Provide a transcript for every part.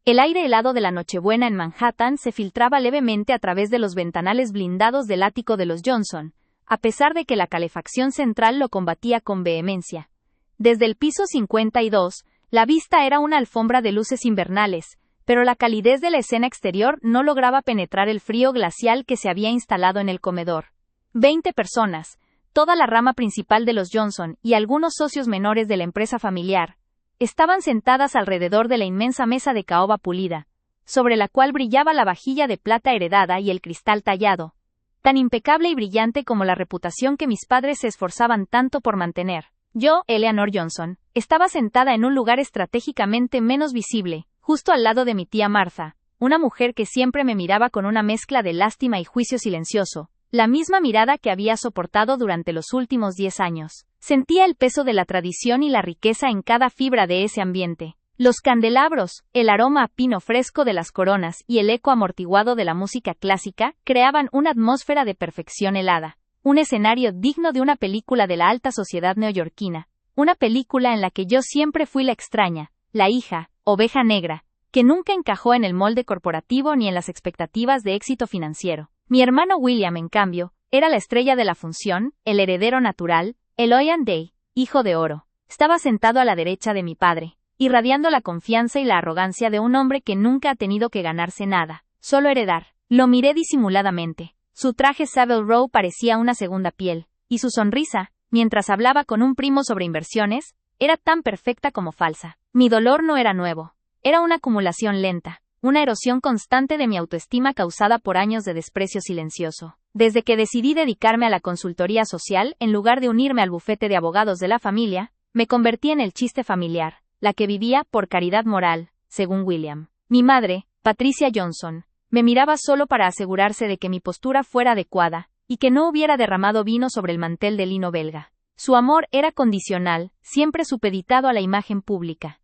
El aire helado de la Nochebuena en Manhattan se filtraba levemente a través de los ventanales blindados del ático de los Johnson, a pesar de que la calefacción central lo combatía con vehemencia. Desde el piso 52, la vista era una alfombra de luces invernales, pero la calidez de la escena exterior no lograba penetrar el frío glacial que se había instalado en el comedor. 20 personas, toda la rama principal de los Johnson y algunos socios menores de la empresa familiar, estaban sentadas alrededor de la inmensa mesa de caoba pulida, sobre la cual brillaba la vajilla de plata heredada y el cristal tallado, tan impecable y brillante como la reputación que mis padres se esforzaban tanto por mantener. Yo, Eleanor Johnson, estaba sentada en un lugar estratégicamente menos visible, justo al lado de mi tía Martha, una mujer que siempre me miraba con una mezcla de lástima y juicio silencioso, la misma mirada que había soportado durante los últimos 10 años. Sentía el peso de la tradición y la riqueza en cada fibra de ese ambiente. Los candelabros, el aroma a pino fresco de las coronas y el eco amortiguado de la música clásica creaban una atmósfera de perfección helada, un escenario digno de una película de la alta sociedad neoyorquina, una película en la que yo siempre fui la extraña, la hija, oveja negra, que nunca encajó en el molde corporativo ni en las expectativas de éxito financiero. Mi hermano William, en cambio, era la estrella de la función, el heredero natural, el Oyan Day, hijo de oro. Estaba sentado a la derecha de mi padre, irradiando la confianza y la arrogancia de un hombre que nunca ha tenido que ganarse nada, solo heredar. Lo miré disimuladamente. Su traje Savile Row parecía una segunda piel, y su sonrisa, mientras hablaba con un primo sobre inversiones, era tan perfecta como falsa. Mi dolor no era nuevo. Era una acumulación lenta, una erosión constante de mi autoestima causada por años de desprecio silencioso. Desde que decidí dedicarme a la consultoría social, en lugar de unirme al bufete de abogados de la familia, me convertí en el chiste familiar, la que vivía por caridad moral, según William. Mi madre, Patricia Johnson, me miraba solo para asegurarse de que mi postura fuera adecuada, y que no hubiera derramado vino sobre el mantel de lino belga. Su amor era condicional, siempre supeditado a la imagen pública.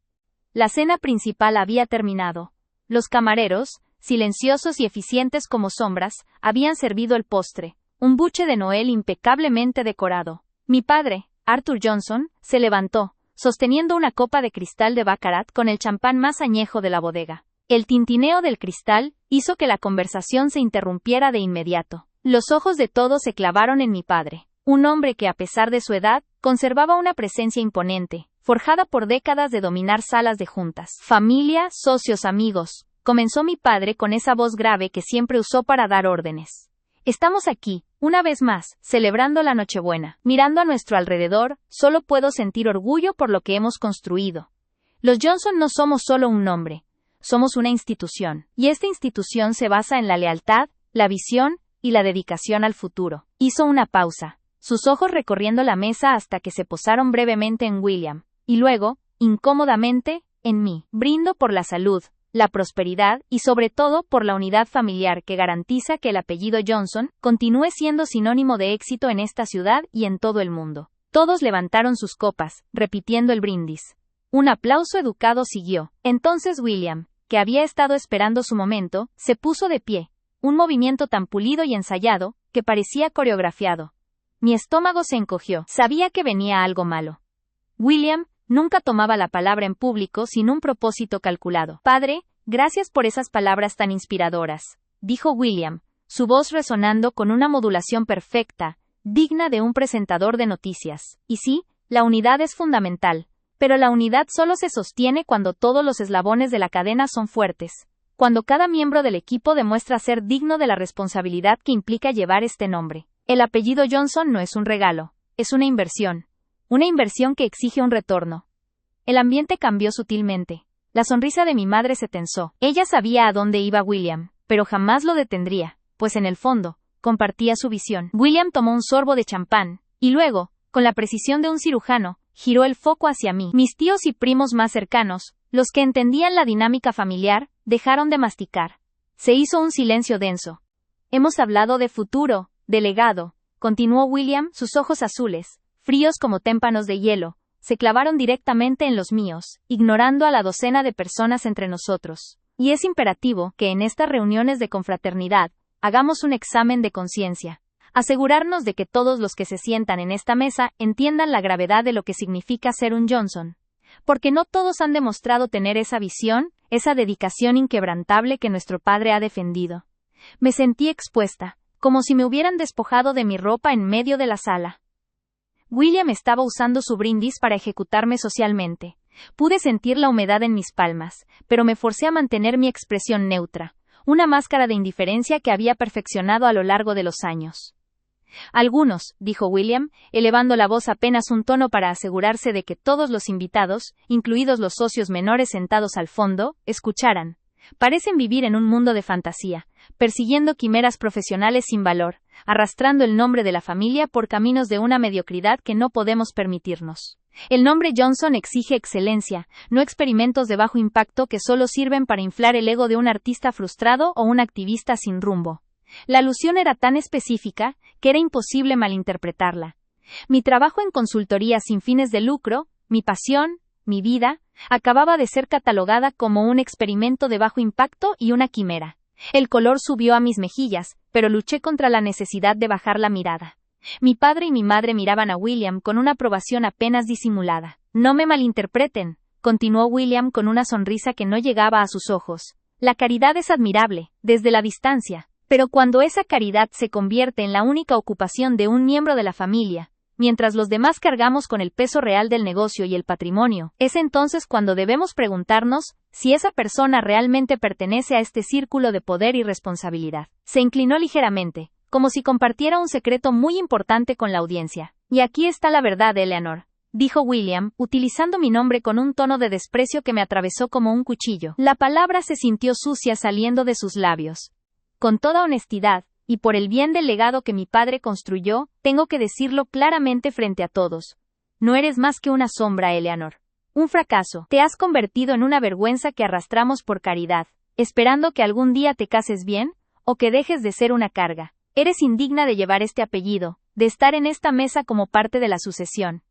La cena principal había terminado. Los camareros, silenciosos y eficientes como sombras, habían servido el postre, un buche de Noel impecablemente decorado. Mi padre, Arthur Johnson, se levantó, sosteniendo una copa de cristal de Baccarat con el champán más añejo de la bodega. El tintineo del cristal hizo que la conversación se interrumpiera de inmediato. Los ojos de todos se clavaron en mi padre, un hombre que a pesar de su edad, conservaba una presencia imponente, forjada por décadas de dominar salas de juntas. Familia, socios, amigos, comenzó mi padre con esa voz grave que siempre usó para dar órdenes. Estamos aquí, una vez más, celebrando la Nochebuena. Mirando a nuestro alrededor, solo puedo sentir orgullo por lo que hemos construido. Los Johnson no somos solo un nombre, somos una institución, y esta institución se basa en la lealtad, la visión y la dedicación al futuro. Hizo una pausa, sus ojos recorriendo la mesa hasta que se posaron brevemente en William, y luego, incómodamente, en mí. Brindo por la salud, la prosperidad y sobre todo por la unidad familiar que garantiza que el apellido Johnson continúe siendo sinónimo de éxito en esta ciudad y en todo el mundo. Todos levantaron sus copas, repitiendo el brindis. Un aplauso educado siguió. Entonces William, que había estado esperando su momento, se puso de pie, un movimiento tan pulido y ensayado, que parecía coreografiado. Mi estómago se encogió. Sabía que venía algo malo. William nunca tomaba la palabra en público sin un propósito calculado. Padre, gracias por esas palabras tan inspiradoras, dijo William, su voz resonando con una modulación perfecta, digna de un presentador de noticias. Y sí, la unidad es fundamental, pero la unidad solo se sostiene cuando todos los eslabones de la cadena son fuertes, cuando cada miembro del equipo demuestra ser digno de la responsabilidad que implica llevar este nombre. El apellido Johnson no es un regalo, es una inversión que exige un retorno. El ambiente cambió sutilmente. La sonrisa de mi madre se tensó. Ella sabía a dónde iba William, pero jamás lo detendría, pues en el fondo, compartía su visión. William tomó un sorbo de champán, y luego, con la precisión de un cirujano, giró el foco hacia mí. Mis tíos y primos más cercanos, los que entendían la dinámica familiar, dejaron de masticar. Se hizo un silencio denso. Hemos hablado de futuro, de legado, continuó William, sus ojos azules, fríos como témpanos de hielo, se clavaron directamente en los míos, ignorando a la docena de personas entre nosotros. Y es imperativo que en estas reuniones de confraternidad, hagamos un examen de conciencia. Asegurarnos de que todos los que se sientan en esta mesa entiendan la gravedad de lo que significa ser un Johnson. Porque no todos han demostrado tener esa visión, esa dedicación inquebrantable que nuestro padre ha defendido. Me sentí expuesta, como si me hubieran despojado de mi ropa en medio de la sala. William estaba usando su brindis para ejecutarme socialmente. Pude sentir la humedad en mis palmas, pero me forcé a mantener mi expresión neutra, una máscara de indiferencia que había perfeccionado a lo largo de los años. Algunos, dijo William, elevando la voz apenas un tono para asegurarse de que todos los invitados, incluidos los socios menores sentados al fondo, escucharan. Parecen vivir en un mundo de fantasía, persiguiendo quimeras profesionales sin valor, arrastrando el nombre de la familia por caminos de una mediocridad que no podemos permitirnos. El nombre Johnson exige excelencia, no experimentos de bajo impacto que solo sirven para inflar el ego de un artista frustrado o un activista sin rumbo. La alusión era tan específica que era imposible malinterpretarla. Mi trabajo en consultoría sin fines de lucro, mi pasión, mi vida, acababa de ser catalogada como un experimento de bajo impacto y una quimera. El color subió a mis mejillas, pero luché contra la necesidad de bajar la mirada. Mi padre y mi madre miraban a William con una aprobación apenas disimulada. No me malinterpreten, continuó William con una sonrisa que no llegaba a sus ojos. La caridad es admirable, desde la distancia, pero cuando esa caridad se convierte en la única ocupación de un miembro de la familia, mientras los demás cargamos con el peso real del negocio y el patrimonio, es entonces cuando debemos preguntarnos si esa persona realmente pertenece a este círculo de poder y responsabilidad. Se inclinó ligeramente, como si compartiera un secreto muy importante con la audiencia. Y aquí está la verdad, Eleanor, dijo William, utilizando mi nombre con un tono de desprecio que me atravesó como un cuchillo. La palabra se sintió sucia saliendo de sus labios. Con toda honestidad, y por el bien del legado que mi padre construyó, tengo que decirlo claramente frente a todos. No eres más que una sombra, Eleanor. Un fracaso. Te has convertido en una vergüenza que arrastramos por caridad, esperando que algún día te cases bien, o que dejes de ser una carga. Eres indigna de llevar este apellido, de estar en esta mesa como parte de la sucesión.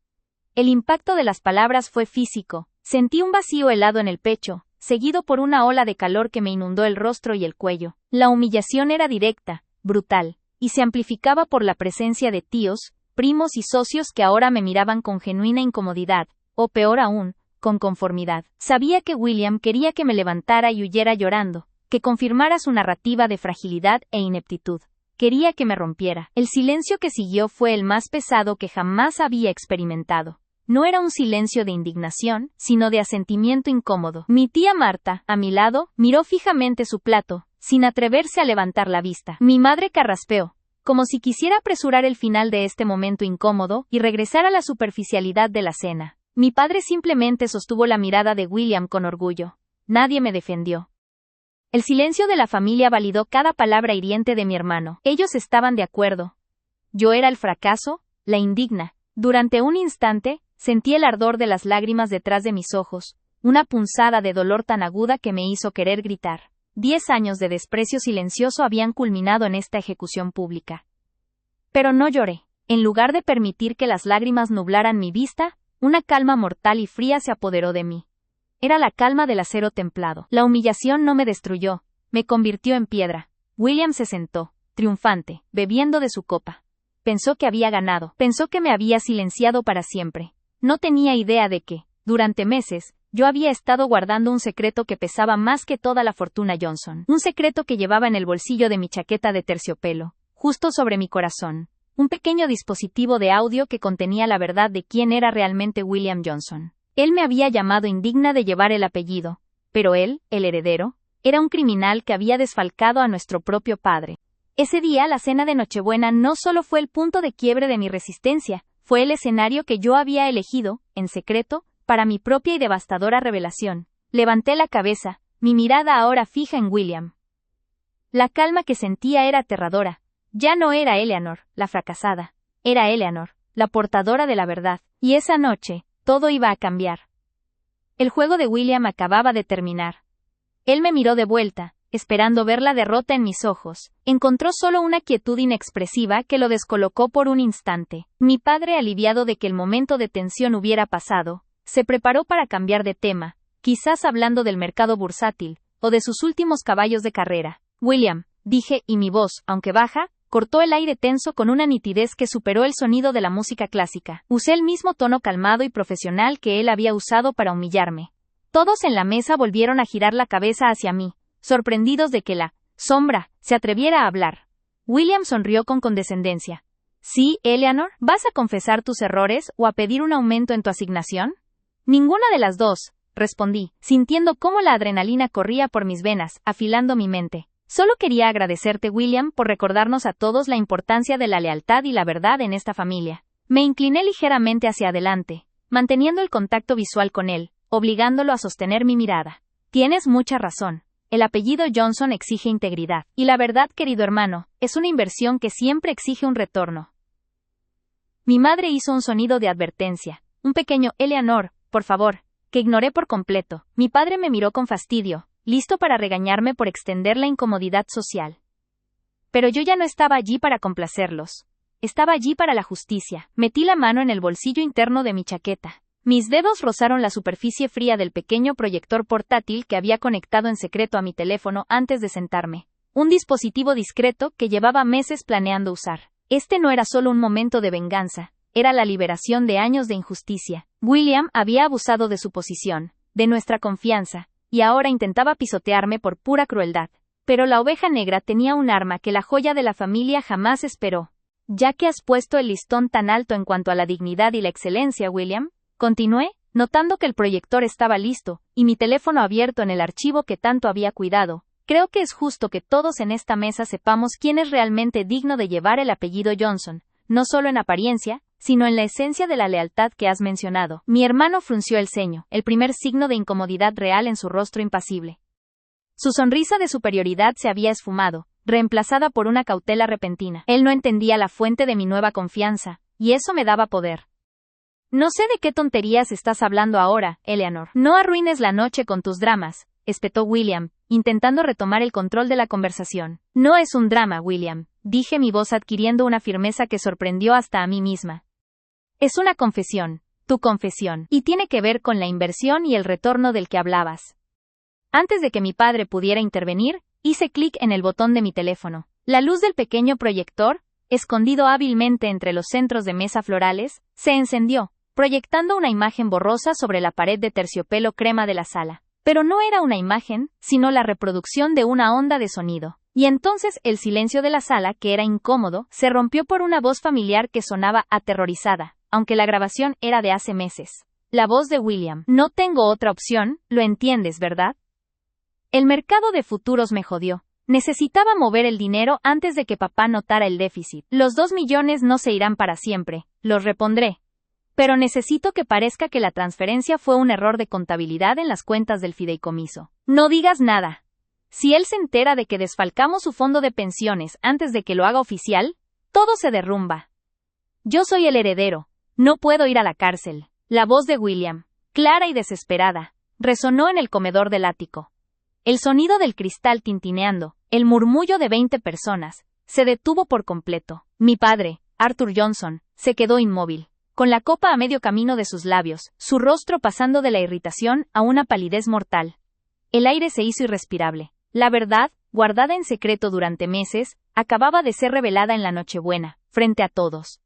El impacto de las palabras fue físico. Sentí un vacío helado en el pecho, seguido por una ola de calor que me inundó el rostro y el cuello. La humillación era directa, brutal, y se amplificaba por la presencia de tíos, primos y socios que ahora me miraban con genuina incomodidad, o peor aún, con conformidad. Sabía que William quería que me levantara y huyera llorando, que confirmara su narrativa de fragilidad e ineptitud. Quería que me rompiera. El silencio que siguió fue el más pesado que jamás había experimentado. No era un silencio de indignación, sino de asentimiento incómodo. Mi tía Marta, a mi lado, miró fijamente su plato, sin atreverse a levantar la vista. Mi madre carraspeó, como si quisiera apresurar el final de este momento incómodo y regresar a la superficialidad de la cena. Mi padre simplemente sostuvo la mirada de William con orgullo. Nadie me defendió. El silencio de la familia validó cada palabra hiriente de mi hermano. Ellos estaban de acuerdo. Yo era el fracaso, la indigna. Durante un instante, sentí el ardor de las lágrimas detrás de mis ojos, una punzada de dolor tan aguda que me hizo querer gritar. 10 años de desprecio silencioso habían culminado en esta ejecución pública. Pero no lloré. En lugar de permitir que las lágrimas nublaran mi vista, una calma mortal y fría se apoderó de mí. Era la calma del acero templado. La humillación no me destruyó, me convirtió en piedra. William se sentó, triunfante, bebiendo de su copa. Pensó que había ganado, pensó que me había silenciado para siempre. No tenía idea de que, durante meses, yo había estado guardando un secreto que pesaba más que toda la fortuna Johnson. Un secreto que llevaba en el bolsillo de mi chaqueta de terciopelo, justo sobre mi corazón. Un pequeño dispositivo de audio que contenía la verdad de quién era realmente William Johnson. Él me había llamado indigna de llevar el apellido, pero él, el heredero, era un criminal que había desfalcado a nuestro propio padre. Ese día la cena de Nochebuena no solo fue el punto de quiebre de mi resistencia, fue el escenario que yo había elegido, en secreto, para mi propia y devastadora revelación. Levanté la cabeza, mi mirada ahora fija en William. La calma que sentía era aterradora. Ya no era Eleanor, la fracasada. Era Eleanor, la portadora de la verdad. Y esa noche, todo iba a cambiar. El juego de William acababa de terminar. Él me miró de vuelta, esperando ver la derrota en mis ojos. Encontró solo una quietud inexpresiva que lo descolocó por un instante. Mi padre, aliviado de que el momento de tensión hubiera pasado, se preparó para cambiar de tema, quizás hablando del mercado bursátil, o de sus últimos caballos de carrera. William, dije, y mi voz, aunque baja, cortó el aire tenso con una nitidez que superó el sonido de la música clásica. Usé el mismo tono calmado y profesional que él había usado para humillarme. Todos en la mesa volvieron a girar la cabeza hacia mí, sorprendidos de que la sombra se atreviera a hablar. William sonrió con condescendencia. Sí, Eleanor, ¿vas a confesar tus errores o a pedir un aumento en tu asignación? Ninguna de las dos, respondí, sintiendo cómo la adrenalina corría por mis venas, afilando mi mente. Solo quería agradecerte, William, por recordarnos a todos la importancia de la lealtad y la verdad en esta familia. Me incliné ligeramente hacia adelante, manteniendo el contacto visual con él, obligándolo a sostener mi mirada. Tienes mucha razón. El apellido Johnson exige integridad. Y la verdad, querido hermano, es una inversión que siempre exige un retorno. Mi madre hizo un sonido de advertencia. Un pequeño Eleanor, por favor, que ignoré por completo. Mi padre me miró con fastidio, listo para regañarme por extender la incomodidad social. Pero yo ya no estaba allí para complacerlos. Estaba allí para la justicia. Metí la mano en el bolsillo interno de mi chaqueta. Mis dedos rozaron la superficie fría del pequeño proyector portátil que había conectado en secreto a mi teléfono antes de sentarme. Un dispositivo discreto que llevaba meses planeando usar. Este no era solo un momento de venganza, era la liberación de años de injusticia. William había abusado de su posición, de nuestra confianza, y ahora intentaba pisotearme por pura crueldad. Pero la oveja negra tenía un arma que la joya de la familia jamás esperó. Ya que has puesto el listón tan alto en cuanto a la dignidad y la excelencia, William, continué, notando que el proyector estaba listo, y mi teléfono abierto en el archivo que tanto había cuidado. Creo que es justo que todos en esta mesa sepamos quién es realmente digno de llevar el apellido Johnson, no solo en apariencia, sino en la esencia de la lealtad que has mencionado. Mi hermano frunció el ceño, el primer signo de incomodidad real en su rostro impasible. Su sonrisa de superioridad se había esfumado, reemplazada por una cautela repentina. Él no entendía la fuente de mi nueva confianza, y eso me daba poder. No sé de qué tonterías estás hablando ahora, Eleanor. No arruines la noche con tus dramas, espetó William, intentando retomar el control de la conversación. No es un drama, William, dije, mi voz adquiriendo una firmeza que sorprendió hasta a mí misma. Es una confesión, tu confesión, y tiene que ver con la inversión y el retorno del que hablabas. Antes de que mi padre pudiera intervenir, hice clic en el botón de mi teléfono. La luz del pequeño proyector, escondido hábilmente entre los centros de mesa florales, se encendió, proyectando una imagen borrosa sobre la pared de terciopelo crema de la sala. Pero no era una imagen, sino la reproducción de una onda de sonido. Y entonces el silencio de la sala, que era incómodo, se rompió por una voz familiar que sonaba aterrorizada, aunque la grabación era de hace meses. La voz de William. No tengo otra opción, lo entiendes, ¿verdad? El mercado de futuros me jodió. Necesitaba mover el dinero antes de que papá notara el déficit. Los 2 millones no se irán para siempre, los repondré. Pero necesito que parezca que la transferencia fue un error de contabilidad en las cuentas del fideicomiso. No digas nada. Si él se entera de que desfalcamos su fondo de pensiones antes de que lo haga oficial, todo se derrumba. Yo soy el heredero. No puedo ir a la cárcel. La voz de William, clara y desesperada, resonó en el comedor del ático. El sonido del cristal tintineando, el murmullo de 20 personas, se detuvo por completo. Mi padre, Arthur Johnson, se quedó inmóvil, con la copa a medio camino de sus labios, su rostro pasando de la irritación a una palidez mortal. El aire se hizo irrespirable. La verdad, guardada en secreto durante meses, acababa de ser revelada en la Nochebuena, frente a todos.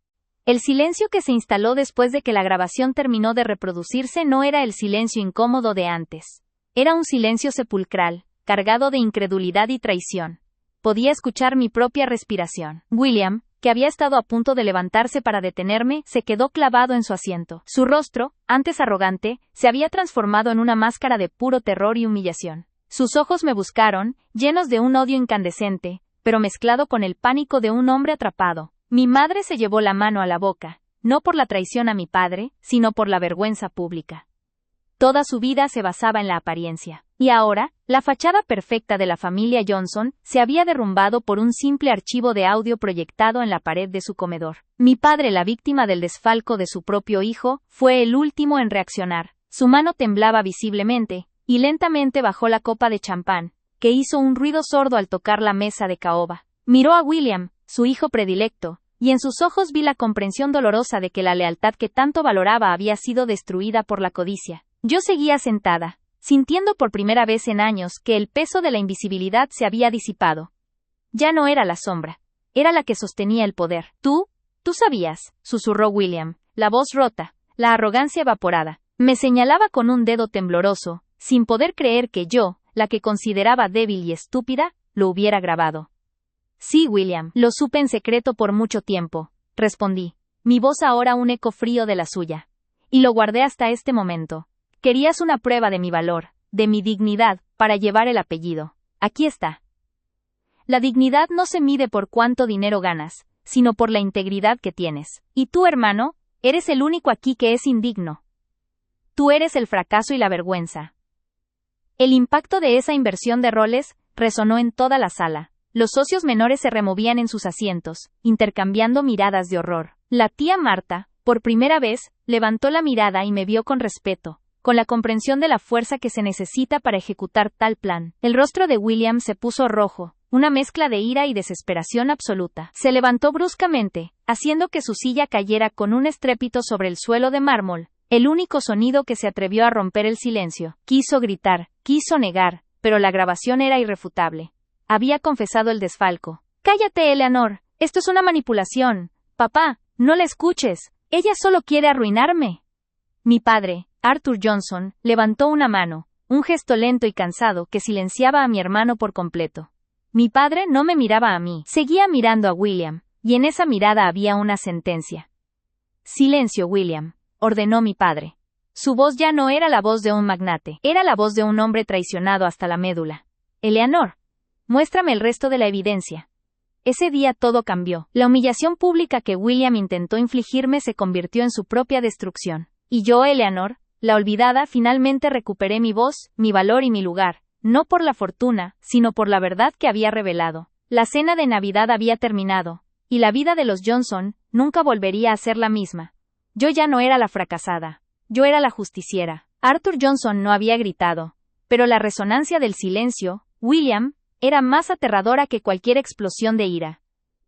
El silencio que se instaló después de que la grabación terminó de reproducirse no era el silencio incómodo de antes. Era un silencio sepulcral, cargado de incredulidad y traición. Podía escuchar mi propia respiración. William, que había estado a punto de levantarse para detenerme, se quedó clavado en su asiento. Su rostro, antes arrogante, se había transformado en una máscara de puro terror y humillación. Sus ojos me buscaron, llenos de un odio incandescente, pero mezclado con el pánico de un hombre atrapado. Mi madre se llevó la mano a la boca, no por la traición a mi padre, sino por la vergüenza pública. Toda su vida se basaba en la apariencia. Y ahora, la fachada perfecta de la familia Johnson se había derrumbado por un simple archivo de audio proyectado en la pared de su comedor. Mi padre, la víctima del desfalco de su propio hijo, fue el último en reaccionar. Su mano temblaba visiblemente, y lentamente bajó la copa de champán, que hizo un ruido sordo al tocar la mesa de caoba. Miró a William, su hijo predilecto, y en sus ojos vi la comprensión dolorosa de que la lealtad que tanto valoraba había sido destruida por la codicia. Yo seguía sentada, sintiendo por primera vez en años que el peso de la invisibilidad se había disipado. Ya no era la sombra, era la que sostenía el poder. Tú sabías, susurró William, la voz rota, la arrogancia evaporada. Me señalaba con un dedo tembloroso, sin poder creer que yo, la que consideraba débil y estúpida, lo hubiera grabado. Sí, William, lo supe en secreto por mucho tiempo, respondí, mi voz ahora un eco frío de la suya. Y lo guardé hasta este momento. Querías una prueba de mi valor, de mi dignidad, para llevar el apellido. Aquí está. La dignidad no se mide por cuánto dinero ganas, sino por la integridad que tienes. Y tú, hermano, eres el único aquí que es indigno. Tú eres el fracaso y la vergüenza. El impacto de esa inversión de roles resonó en toda la sala. Los socios menores se removían en sus asientos, intercambiando miradas de horror. La tía Marta, por primera vez, levantó la mirada y me vio con respeto, con la comprensión de la fuerza que se necesita para ejecutar tal plan. El rostro de William se puso rojo, una mezcla de ira y desesperación absoluta. Se levantó bruscamente, haciendo que su silla cayera con un estrépito sobre el suelo de mármol, el único sonido que se atrevió a romper el silencio. Quiso gritar, quiso negar, pero la grabación era irrefutable. Había confesado el desfalco. «Cállate, Eleanor, esto es una manipulación. Papá, no la escuches, ella solo quiere arruinarme». Mi padre, Arthur Johnson, levantó una mano, un gesto lento y cansado que silenciaba a mi hermano por completo. Mi padre no me miraba a mí, seguía mirando a William, y en esa mirada había una sentencia. «Silencio, William», ordenó mi padre. Su voz ya no era la voz de un magnate, era la voz de un hombre traicionado hasta la médula. «Eleanor, muéstrame el resto de la evidencia». Ese día todo cambió. La humillación pública que William intentó infligirme se convirtió en su propia destrucción. Y yo, Eleanor, la olvidada, finalmente recuperé mi voz, mi valor y mi lugar, no por la fortuna, sino por la verdad que había revelado. La cena de Navidad había terminado, y la vida de los Johnson nunca volvería a ser la misma. Yo ya no era la fracasada, yo era la justiciera. Arthur Johnson no había gritado, pero la resonancia del silencio, William, era más aterradora que cualquier explosión de ira.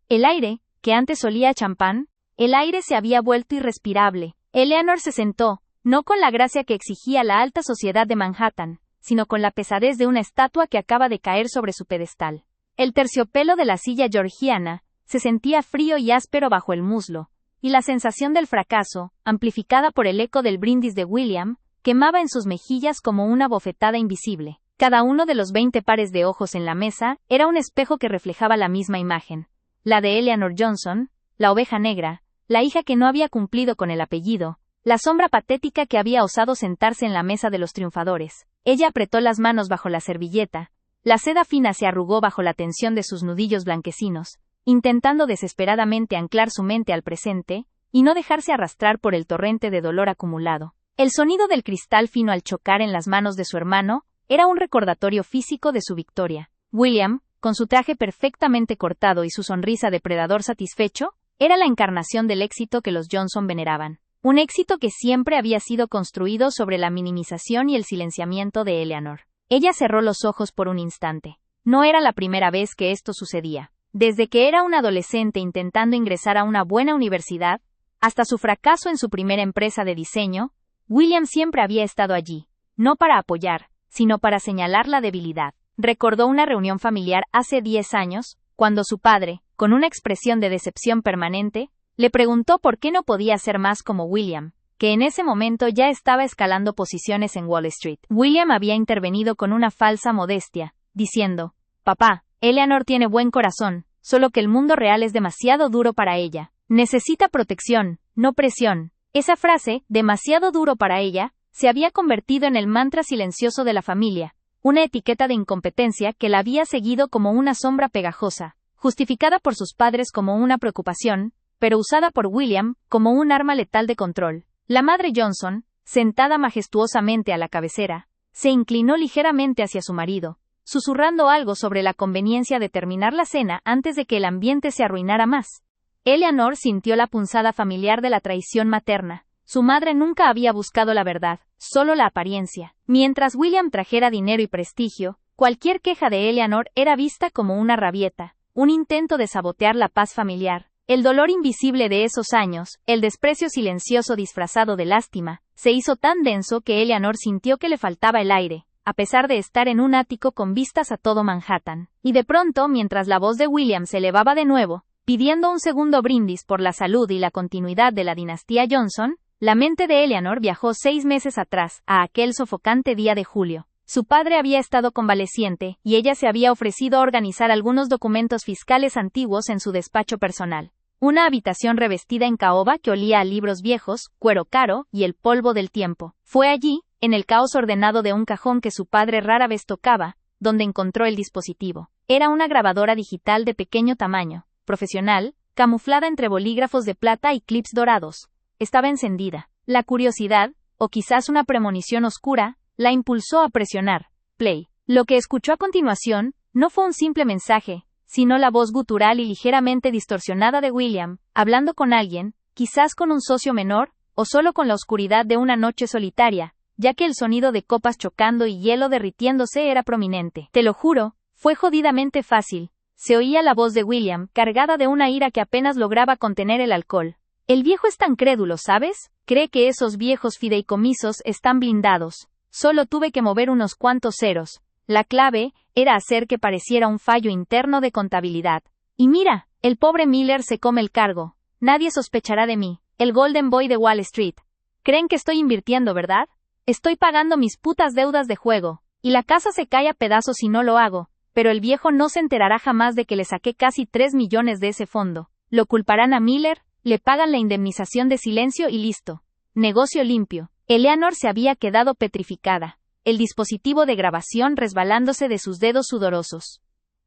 El aire, que antes olía a champán, el aire se había vuelto irrespirable. Eleanor se sentó, no con la gracia que exigía la alta sociedad de Manhattan, sino con la pesadez de una estatua que acaba de caer sobre su pedestal. El terciopelo de la silla georgiana se sentía frío y áspero bajo el muslo, y la sensación del fracaso, amplificada por el eco del brindis de William, quemaba en sus mejillas como una bofetada invisible. Cada uno de los 20 pares de ojos en la mesa era un espejo que reflejaba la misma imagen. La de Eleanor Johnson, la oveja negra, la hija que no había cumplido con el apellido, la sombra patética que había osado sentarse en la mesa de los triunfadores. Ella apretó las manos bajo la servilleta, la seda fina se arrugó bajo la tensión de sus nudillos blanquecinos, intentando desesperadamente anclar su mente al presente, y no dejarse arrastrar por el torrente de dolor acumulado. El sonido del cristal fino al chocar en las manos de su hermano, era un recordatorio físico de su victoria. William, con su traje perfectamente cortado y su sonrisa de predador satisfecho, era la encarnación del éxito que los Johnson veneraban. Un éxito que siempre había sido construido sobre la minimización y el silenciamiento de Eleanor. Ella cerró los ojos por un instante. No era la primera vez que esto sucedía. Desde que era un adolescente intentando ingresar a una buena universidad, hasta su fracaso en su primera empresa de diseño, William siempre había estado allí, no para apoyar, sino para señalar la debilidad. Recordó una reunión familiar hace 10 años, cuando su padre, con una expresión de decepción permanente, le preguntó por qué no podía ser más como William, que en ese momento ya estaba escalando posiciones en Wall Street. William había intervenido con una falsa modestia, diciendo, «Papá, Eleanor tiene buen corazón, solo que el mundo real es demasiado duro para ella. Necesita protección, no presión». Esa frase, demasiado duro para ella, se había convertido en el mantra silencioso de la familia, una etiqueta de incompetencia que la había seguido como una sombra pegajosa, justificada por sus padres como una preocupación, pero usada por William como un arma letal de control. La madre Johnson, sentada majestuosamente a la cabecera, se inclinó ligeramente hacia su marido, susurrando algo sobre la conveniencia de terminar la cena antes de que el ambiente se arruinara más. Eleanor sintió la punzada familiar de la traición materna. Su madre nunca había buscado la verdad, solo la apariencia. Mientras William trajera dinero y prestigio, cualquier queja de Eleanor era vista como una rabieta, un intento de sabotear la paz familiar. El dolor invisible de esos años, el desprecio silencioso disfrazado de lástima, se hizo tan denso que Eleanor sintió que le faltaba el aire, a pesar de estar en un ático con vistas a todo Manhattan. Y de pronto, mientras la voz de William se elevaba de nuevo, pidiendo un segundo brindis por la salud y la continuidad de la dinastía Johnson, La mente de Eleanor viajó 6 meses atrás, a aquel sofocante día de julio. Su padre había estado convaleciente, y ella se había ofrecido a organizar algunos documentos fiscales antiguos en su despacho personal. Una habitación revestida en caoba que olía a libros viejos, cuero caro y el polvo del tiempo. Fue allí, en el caos ordenado de un cajón que su padre rara vez tocaba, donde encontró el dispositivo. Era una grabadora digital de pequeño tamaño, profesional, camuflada entre bolígrafos de plata y clips dorados. Estaba encendida. La curiosidad, o quizás una premonición oscura, la impulsó a presionar play. Lo que escuchó a continuación no fue un simple mensaje, sino la voz gutural y ligeramente distorsionada de William, hablando con alguien, quizás con un socio menor, o solo con la oscuridad de una noche solitaria, ya que el sonido de copas chocando y hielo derritiéndose era prominente. Te lo juro, fue jodidamente fácil. Se oía la voz de William, cargada de una ira que apenas lograba contener el alcohol. El viejo es tan crédulo, ¿sabes? Cree que esos viejos fideicomisos están blindados. Solo tuve que mover unos cuantos ceros. La clave era hacer que pareciera un fallo interno de contabilidad. Y mira, el pobre Miller se come el cargo. Nadie sospechará de mí, el Golden Boy de Wall Street. Creen que estoy invirtiendo, ¿verdad? Estoy pagando mis putas deudas de juego, y la casa se cae a pedazos si no lo hago, pero el viejo no se enterará jamás de que le saqué casi 3 millones de ese fondo. Lo culparán a Miller, le pagan la indemnización de silencio y listo. Negocio limpio. Eleanor se había quedado petrificada, el dispositivo de grabación resbalándose de sus dedos sudorosos.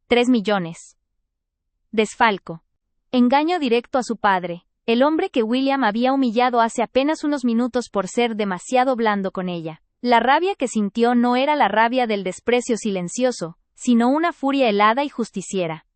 3 millones. Desfalco. Engaño directo a su padre, el hombre que William había humillado hace apenas unos minutos por ser demasiado blando con ella. La rabia que sintió no era la rabia del desprecio silencioso, sino una furia helada y justiciera.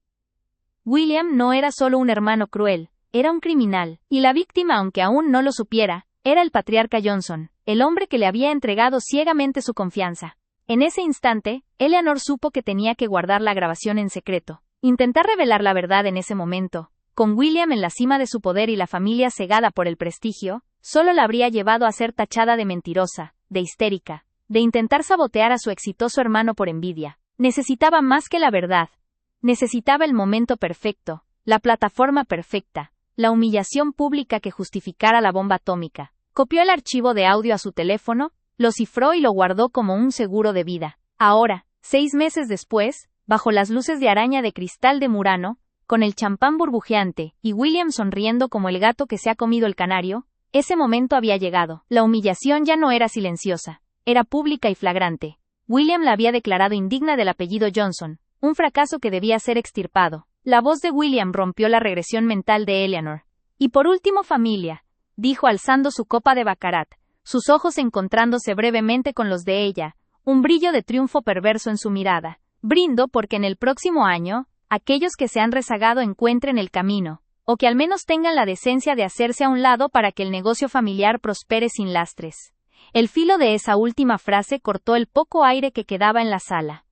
William no era solo un hermano cruel, era un criminal, y la víctima, aunque aún no lo supiera, era el patriarca Johnson, el hombre que le había entregado ciegamente su confianza. En ese instante, Eleanor supo que tenía que guardar la grabación en secreto. Intentar revelar la verdad en ese momento, con William en la cima de su poder y la familia cegada por el prestigio, solo la habría llevado a ser tachada de mentirosa, de histérica, de intentar sabotear a su exitoso hermano por envidia. Necesitaba más que la verdad. Necesitaba el momento perfecto, la plataforma perfecta, la humillación pública que justificara la bomba atómica. Copió el archivo de audio a su teléfono, lo cifró y lo guardó como un seguro de vida. Ahora, 6 meses después, bajo las luces de araña de cristal de Murano, con el champán burbujeante, y William sonriendo como el gato que se ha comido el canario, ese momento había llegado. La humillación ya no era silenciosa, era pública y flagrante. William la había declarado indigna del apellido Johnson, un fracaso que debía ser extirpado. La voz de William rompió la regresión mental de Eleanor. Y por último, familia, dijo alzando su copa de baccarat, sus ojos encontrándose brevemente con los de ella, un brillo de triunfo perverso en su mirada. Brindo porque en el próximo año, aquellos que se han rezagado encuentren el camino, o que al menos tengan la decencia de hacerse a un lado para que el negocio familiar prospere sin lastres. El filo de esa última frase cortó el poco aire que quedaba en la sala.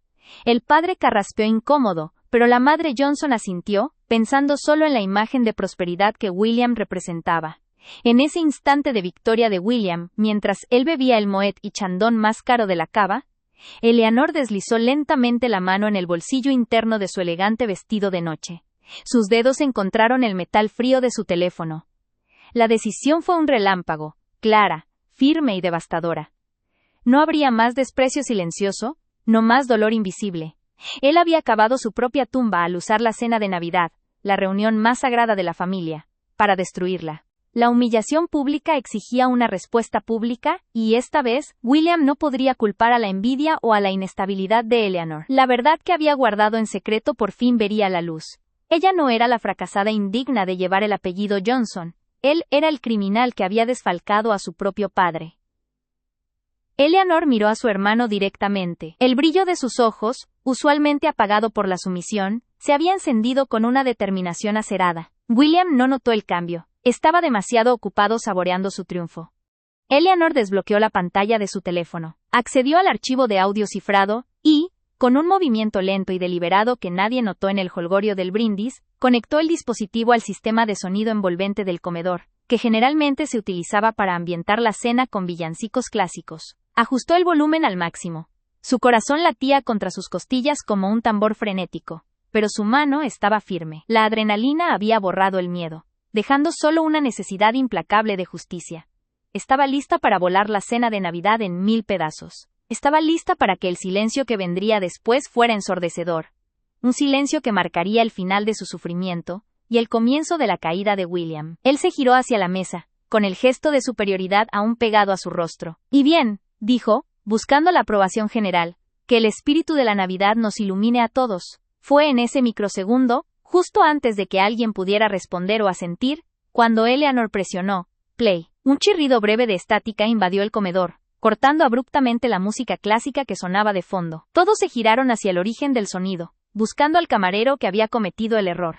El padre carraspeó incómodo, pero la madre Johnson asintió, pensando solo en la imagen de prosperidad que William representaba. En ese instante de victoria de William, mientras él bebía el Moet y Chandon más caro de la cava, Eleanor deslizó lentamente la mano en el bolsillo interno de su elegante vestido de noche. Sus dedos encontraron el metal frío de su teléfono. La decisión fue un relámpago, clara, firme y devastadora. No habría más desprecio silencioso, no más dolor invisible. Él había cavado su propia tumba al usar la cena de Navidad, la reunión más sagrada de la familia, para destruirla. La humillación pública exigía una respuesta pública, y esta vez, William no podría culpar a la envidia o a la inestabilidad de Eleanor. La verdad que había guardado en secreto por fin vería la luz. Ella no era la fracasada indigna de llevar el apellido Johnson, él era el criminal que había desfalcado a su propio padre. Eleanor miró a su hermano directamente. El brillo de sus ojos, usualmente apagado por la sumisión, se había encendido con una determinación acerada. William no notó el cambio. Estaba demasiado ocupado saboreando su triunfo. Eleanor desbloqueó la pantalla de su teléfono, accedió al archivo de audio cifrado y, con un movimiento lento y deliberado que nadie notó en el jolgorio del brindis, conectó el dispositivo al sistema de sonido envolvente del comedor, que generalmente se utilizaba para ambientar la cena con villancicos clásicos. Ajustó el volumen al máximo. Su corazón latía contra sus costillas como un tambor frenético, pero su mano estaba firme. La adrenalina había borrado el miedo, dejando solo una necesidad implacable de justicia. estaba lista para volar la cena de Navidad en 1000 pedazos. Estaba lista para que el silencio que vendría después fuera ensordecedor. Un silencio que marcaría el final de su sufrimiento y el comienzo de la caída de William. Él se giró hacia la mesa, con el gesto de superioridad aún pegado a su rostro. Y bien, dijo, buscando la aprobación general, que el espíritu de la Navidad nos ilumine a todos. Fue en ese microsegundo, justo antes de que alguien pudiera responder o asentir, cuando Eleanor presionó play. Un chirrido breve de estática invadió el comedor, cortando abruptamente la música clásica que sonaba de fondo. Todos se giraron hacia el origen del sonido, buscando al camarero que había cometido el error.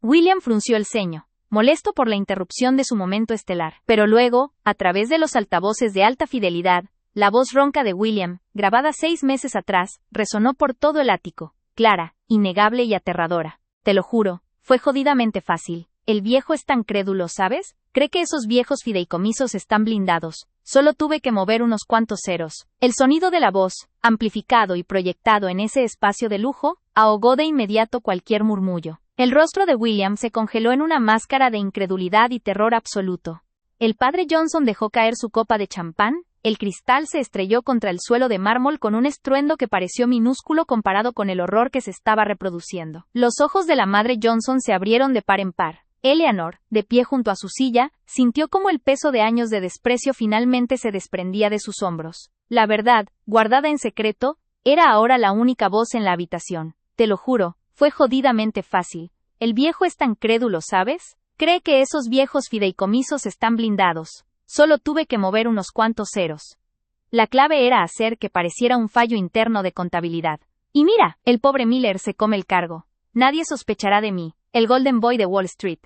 William frunció el ceño, molesto por la interrupción de su momento estelar. Pero luego, a través de los altavoces de alta fidelidad, la voz ronca de William, grabada 6 meses atrás, resonó por todo el ático, clara, innegable y aterradora. Te lo juro, fue jodidamente fácil. El viejo es tan crédulo, ¿sabes? Cree que esos viejos fideicomisos están blindados. Solo tuve que mover unos cuantos ceros. El sonido de la voz, amplificado y proyectado en ese espacio de lujo, ahogó de inmediato cualquier murmullo. El rostro de William se congeló en una máscara de incredulidad y terror absoluto. El padre Johnson dejó caer su copa de champán, el cristal se estrelló contra el suelo de mármol con un estruendo que pareció minúsculo comparado con el horror que se estaba reproduciendo. Los ojos de la madre Johnson se abrieron de par en par. Eleanor, de pie junto a su silla, sintió cómo el peso de años de desprecio finalmente se desprendía de sus hombros. La verdad, guardada en secreto, era ahora la única voz en la habitación. Te lo juro, fue jodidamente fácil. El viejo es tan crédulo, ¿sabes? Cree que esos viejos fideicomisos están blindados. Solo tuve que mover unos cuantos ceros. La clave era hacer que pareciera un fallo interno de contabilidad. Y mira, el pobre Miller se come el cargo. Nadie sospechará de mí, el Golden Boy de Wall Street.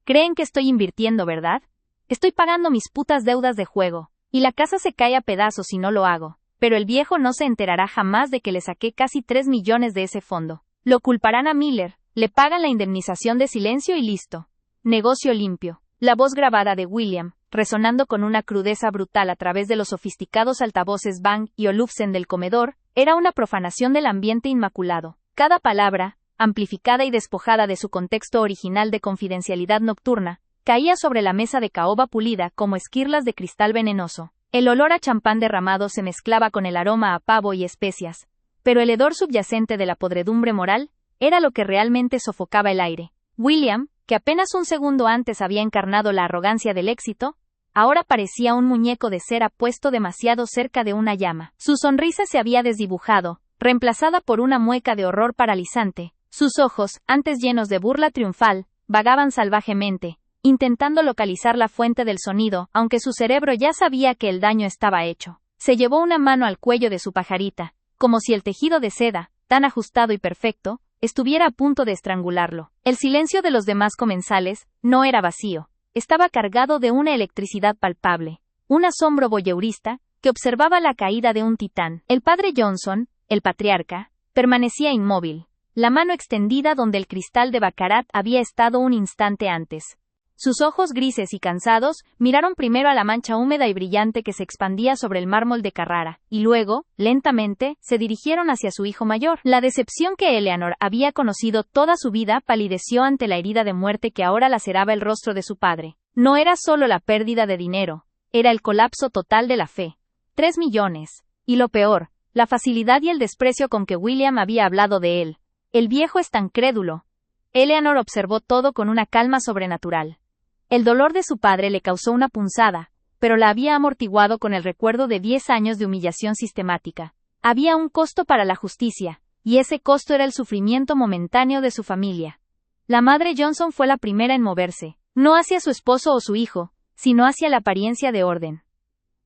Creen que estoy invirtiendo, ¿verdad? Estoy pagando mis putas deudas de juego, y la casa se cae a pedazos si no lo hago. Pero el viejo no se enterará jamás de que le saqué casi 3 millones de ese fondo. Lo culparán a Miller, le pagan la indemnización de silencio y listo. Negocio limpio. La voz grabada de William, resonando con una crudeza brutal a través de los sofisticados altavoces Bang y Olufsen del comedor, era una profanación del ambiente inmaculado. Cada palabra, amplificada y despojada de su contexto original de confidencialidad nocturna, caía sobre la mesa de caoba pulida como esquirlas de cristal venenoso. El olor a champán derramado se mezclaba con el aroma a pavo y especias, pero el hedor subyacente de la podredumbre moral era lo que realmente sofocaba el aire. William, que apenas un segundo antes había encarnado la arrogancia del éxito, ahora parecía un muñeco de cera puesto demasiado cerca de una llama. Su sonrisa se había desdibujado, reemplazada por una mueca de horror paralizante. Sus ojos, antes llenos de burla triunfal, vagaban salvajemente, intentando localizar la fuente del sonido, aunque su cerebro ya sabía que el daño estaba hecho. Se llevó una mano al cuello de su pajarita, como si el tejido de seda, tan ajustado y perfecto, estuviera a punto de estrangularlo. El silencio de los demás comensales no era vacío, estaba cargado de una electricidad palpable, un asombro voyeurista que observaba la caída de un titán. El padre Johnson, el patriarca, permanecía inmóvil, la mano extendida donde el cristal de Baccarat había estado un instante antes. Sus ojos grises y cansados miraron primero a la mancha húmeda y brillante que se expandía sobre el mármol de Carrara, y luego, lentamente, se dirigieron hacia su hijo mayor. La decepción que Eleanor había conocido toda su vida palideció ante la herida de muerte que ahora laceraba el rostro de su padre. No era solo la pérdida de dinero, era el colapso total de la fe. 3 millones. Y lo peor, la facilidad y el desprecio con que William había hablado de él. El viejo es tan crédulo. Eleanor observó todo con una calma sobrenatural. El dolor de su padre le causó una punzada, pero la había amortiguado con el recuerdo de 10 años de humillación sistemática. Había un costo para la justicia, y ese costo era el sufrimiento momentáneo de su familia. La madre Johnson fue la primera en moverse, no hacia su esposo o su hijo, sino hacia la apariencia de orden.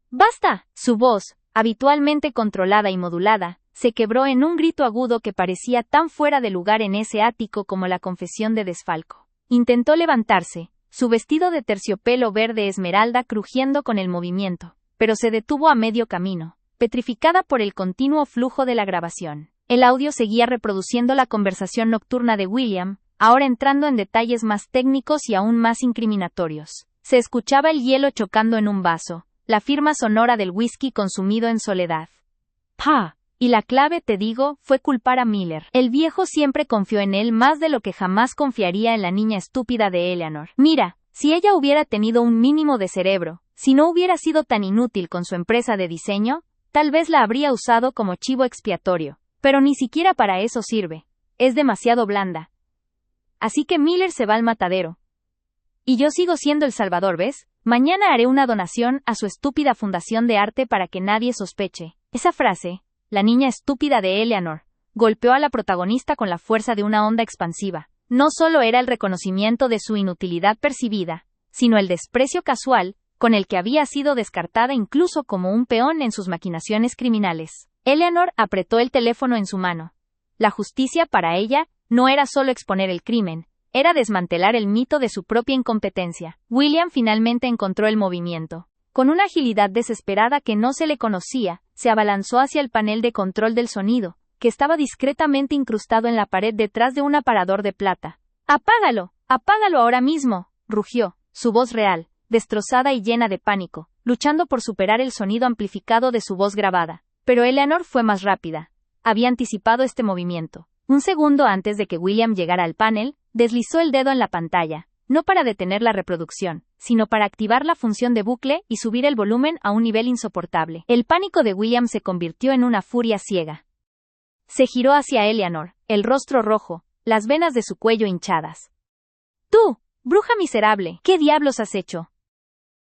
¡Basta! Su voz, habitualmente controlada y modulada, se quebró en un grito agudo que parecía tan fuera de lugar en ese ático como la confesión de desfalco. Intentó levantarse, su vestido de terciopelo verde esmeralda crujiendo con el movimiento, pero se detuvo a medio camino, petrificada por el continuo flujo de la grabación. El audio seguía reproduciendo la conversación nocturna de William, ahora entrando en detalles más técnicos y aún más incriminatorios. Se escuchaba el hielo chocando en un vaso, la firma sonora del whisky consumido en soledad. ¡Pah! Y la clave, te digo, fue culpar a Miller. El viejo siempre confió en él más de lo que jamás confiaría en la niña estúpida de Eleanor. Mira, si ella hubiera tenido un mínimo de cerebro, Si no hubiera sido tan inútil con su empresa de diseño, tal vez la habría usado como chivo expiatorio. Pero ni siquiera para eso sirve. Es demasiado blanda. Así que Miller se va al matadero. Y yo sigo siendo el salvador, ¿ves? Mañana haré una donación a su estúpida fundación de arte para que nadie sospeche. Esa frase, la niña estúpida de Eleanor, golpeó a la protagonista con la fuerza de una onda expansiva. No solo era el reconocimiento de su inutilidad percibida, sino el desprecio casual, con el que había sido descartada incluso como un peón en sus maquinaciones criminales. Eleanor apretó el teléfono en su mano. La justicia para ella no era solo exponer el crimen, era desmantelar el mito de su propia incompetencia. William finalmente encontró el movimiento. Con una agilidad desesperada que no se le conocía, se abalanzó hacia el panel de control del sonido, que estaba discretamente incrustado en la pared detrás de un aparador de plata. ¡Apágalo! ¡Apágalo ahora mismo!, rugió, su voz real, destrozada y llena de pánico, luchando por superar el sonido amplificado de su voz grabada. Pero Eleanor fue más rápida. Había anticipado este movimiento. Un segundo antes de que William llegara al panel, deslizó el dedo en la pantalla, no para detener la reproducción, sino para activar la función de bucle y subir el volumen a un nivel insoportable. El pánico de William se convirtió en una furia ciega. Se giró hacia Eleanor, el rostro rojo, las venas de su cuello hinchadas. ¡Tú, bruja miserable! ¿Qué diablos has hecho?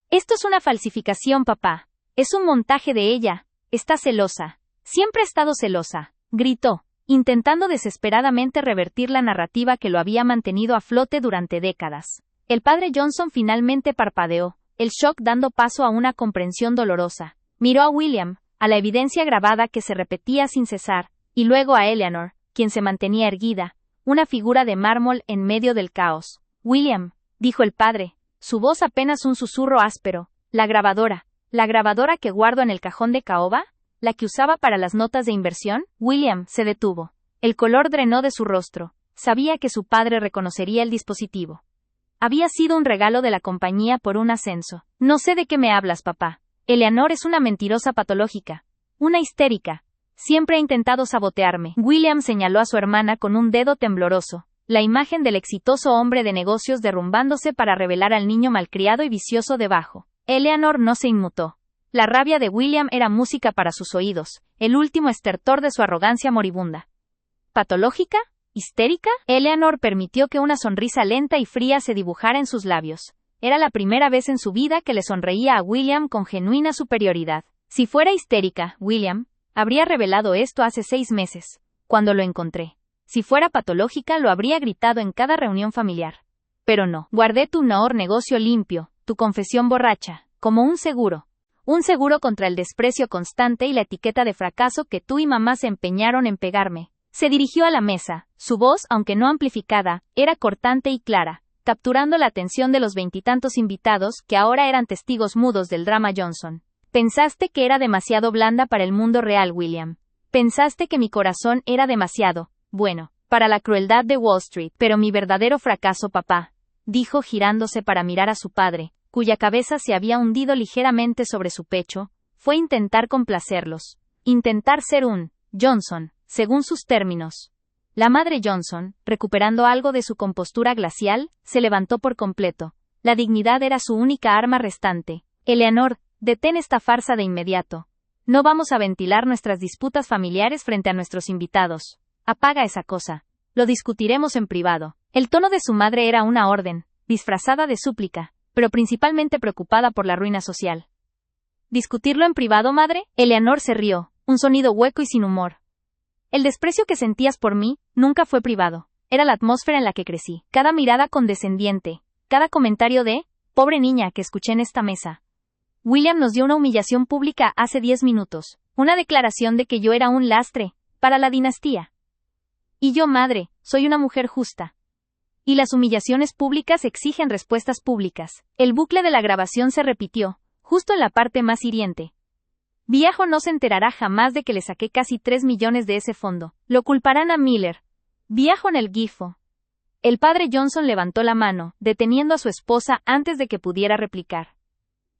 Esto es una falsificación, papá. Es un montaje de ella. Está celosa. Siempre ha estado celosa, gritó, intentando desesperadamente revertir la narrativa que lo había mantenido a flote durante décadas. El padre Johnson finalmente parpadeó, el shock dando paso a una comprensión dolorosa. Miró a William, a la evidencia grabada que se repetía sin cesar, y luego a Eleanor, quien se mantenía erguida, una figura de mármol en medio del caos. William, dijo el padre, su voz apenas un susurro áspero, la grabadora que guardo en el cajón de caoba, la que usaba para las notas de inversión. William se detuvo. El color drenó de su rostro. Sabía que su padre reconocería el dispositivo. Había sido un regalo de la compañía por un ascenso. No sé de qué me hablas, papá. Eleanor es una mentirosa patológica. Una histérica. Siempre ha intentado sabotearme. William señaló a su hermana con un dedo tembloroso. La imagen del exitoso hombre de negocios derrumbándose para revelar al niño malcriado y vicioso debajo. Eleanor no se inmutó. La rabia de William era música para sus oídos, el último estertor de su arrogancia moribunda. ¿Patológica? ¿Histérica? Eleanor permitió que una sonrisa lenta y fría se dibujara en sus labios. Era la primera vez en su vida que le sonreía a William con genuina superioridad. Si fuera histérica, William, habría revelado esto hace 6 meses, cuando lo encontré. Si fuera patológica, lo habría gritado en cada reunión familiar. Pero no. Guardé tu negocio limpio, tu confesión borracha, como un seguro. Un seguro contra el desprecio constante y la etiqueta de fracaso que tú y mamá se empeñaron en pegarme. Se dirigió a la mesa. Su voz, aunque no amplificada, era cortante y clara, capturando la atención de los 20 y tantos invitados que ahora eran testigos mudos del drama Johnson. Pensaste que era demasiado blanda para el mundo real, William. Pensaste que mi corazón era demasiado bueno para la crueldad de Wall Street. Pero mi verdadero fracaso, papá, dijo girándose para mirar a su padre, cuya cabeza se había hundido ligeramente sobre su pecho, fue intentar complacerlos. Intentar ser un Johnson, según sus términos. La madre Johnson, recuperando algo de su compostura glacial, se levantó por completo. La dignidad era su única arma restante. Eleanor, detén esta farsa de inmediato. No vamos a ventilar nuestras disputas familiares frente a nuestros invitados. Apaga esa cosa. Lo discutiremos en privado. El tono de su madre era una orden, disfrazada de súplica, pero principalmente preocupada por la ruina social. ¿Discutirlo en privado, madre? Eleanor se rió, un sonido hueco y sin humor. El desprecio que sentías por mí nunca fue privado. Era la atmósfera en la que crecí. Cada mirada condescendiente, cada comentario de «pobre niña» que escuché en esta mesa. William nos dio una humillación pública hace 10 minutos. Una declaración de que yo era un lastre para la dinastía. Y yo, madre, soy una mujer justa. Y las humillaciones públicas exigen respuestas públicas. El bucle de la grabación se repitió, justo en la parte más hiriente. Viejo no se enterará jamás de que le saqué casi 3 millones de ese fondo. Lo culparán a Miller. Viejo en el grifo. El padre Johnson levantó la mano, deteniendo a su esposa antes de que pudiera replicar.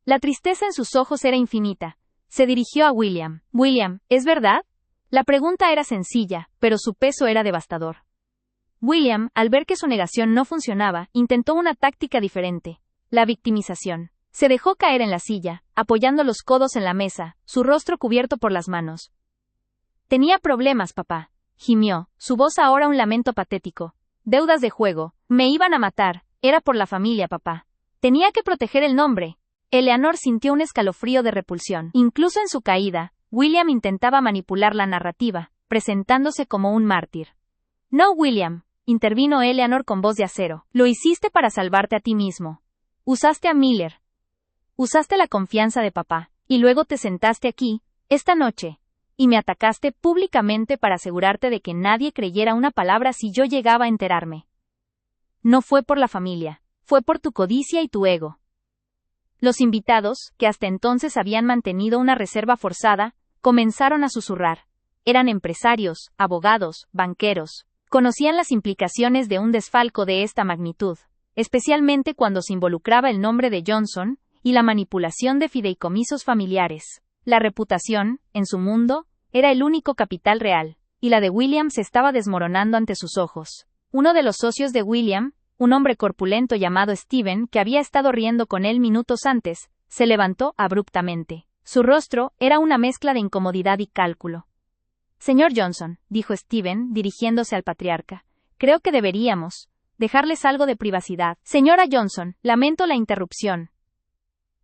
La tristeza en sus ojos era infinita. Se dirigió a William. William, ¿es verdad? La pregunta era sencilla, pero su peso era devastador. William, al ver que su negación no funcionaba, intentó una táctica diferente. La victimización. Se dejó caer en la silla, apoyando los codos en la mesa, su rostro cubierto por las manos. Tenía problemas, papá, gimió, su voz ahora un lamento patético. Deudas de juego, me iban a matar, era por la familia, papá. Tenía que proteger el nombre. Eleanor sintió un escalofrío de repulsión. Incluso en su caída, William intentaba manipular la narrativa, presentándose como un mártir. No, William, intervino Eleanor con voz de acero. Lo hiciste para salvarte a ti mismo. Usaste a Miller. Usaste la confianza de papá, y luego te sentaste aquí, esta noche, y me atacaste públicamente para asegurarte de que nadie creyera una palabra si yo llegaba a enterarme. No fue por la familia, fue por tu codicia y tu ego. Los invitados, que hasta entonces habían mantenido una reserva forzada, comenzaron a susurrar. Eran empresarios, abogados, banqueros. Conocían las implicaciones de un desfalco de esta magnitud, especialmente cuando se involucraba el nombre de Johnson y la manipulación de fideicomisos familiares. La reputación, en su mundo, era el único capital real, y la de William se estaba desmoronando ante sus ojos. Uno de los socios de William, un hombre corpulento llamado Steven, que había estado riendo con él minutos antes, se levantó abruptamente. Su rostro era una mezcla de incomodidad y cálculo. Señor Johnson, dijo Steven, dirigiéndose al patriarca, creo que deberíamos dejarles algo de privacidad. Señora Johnson, lamento la interrupción.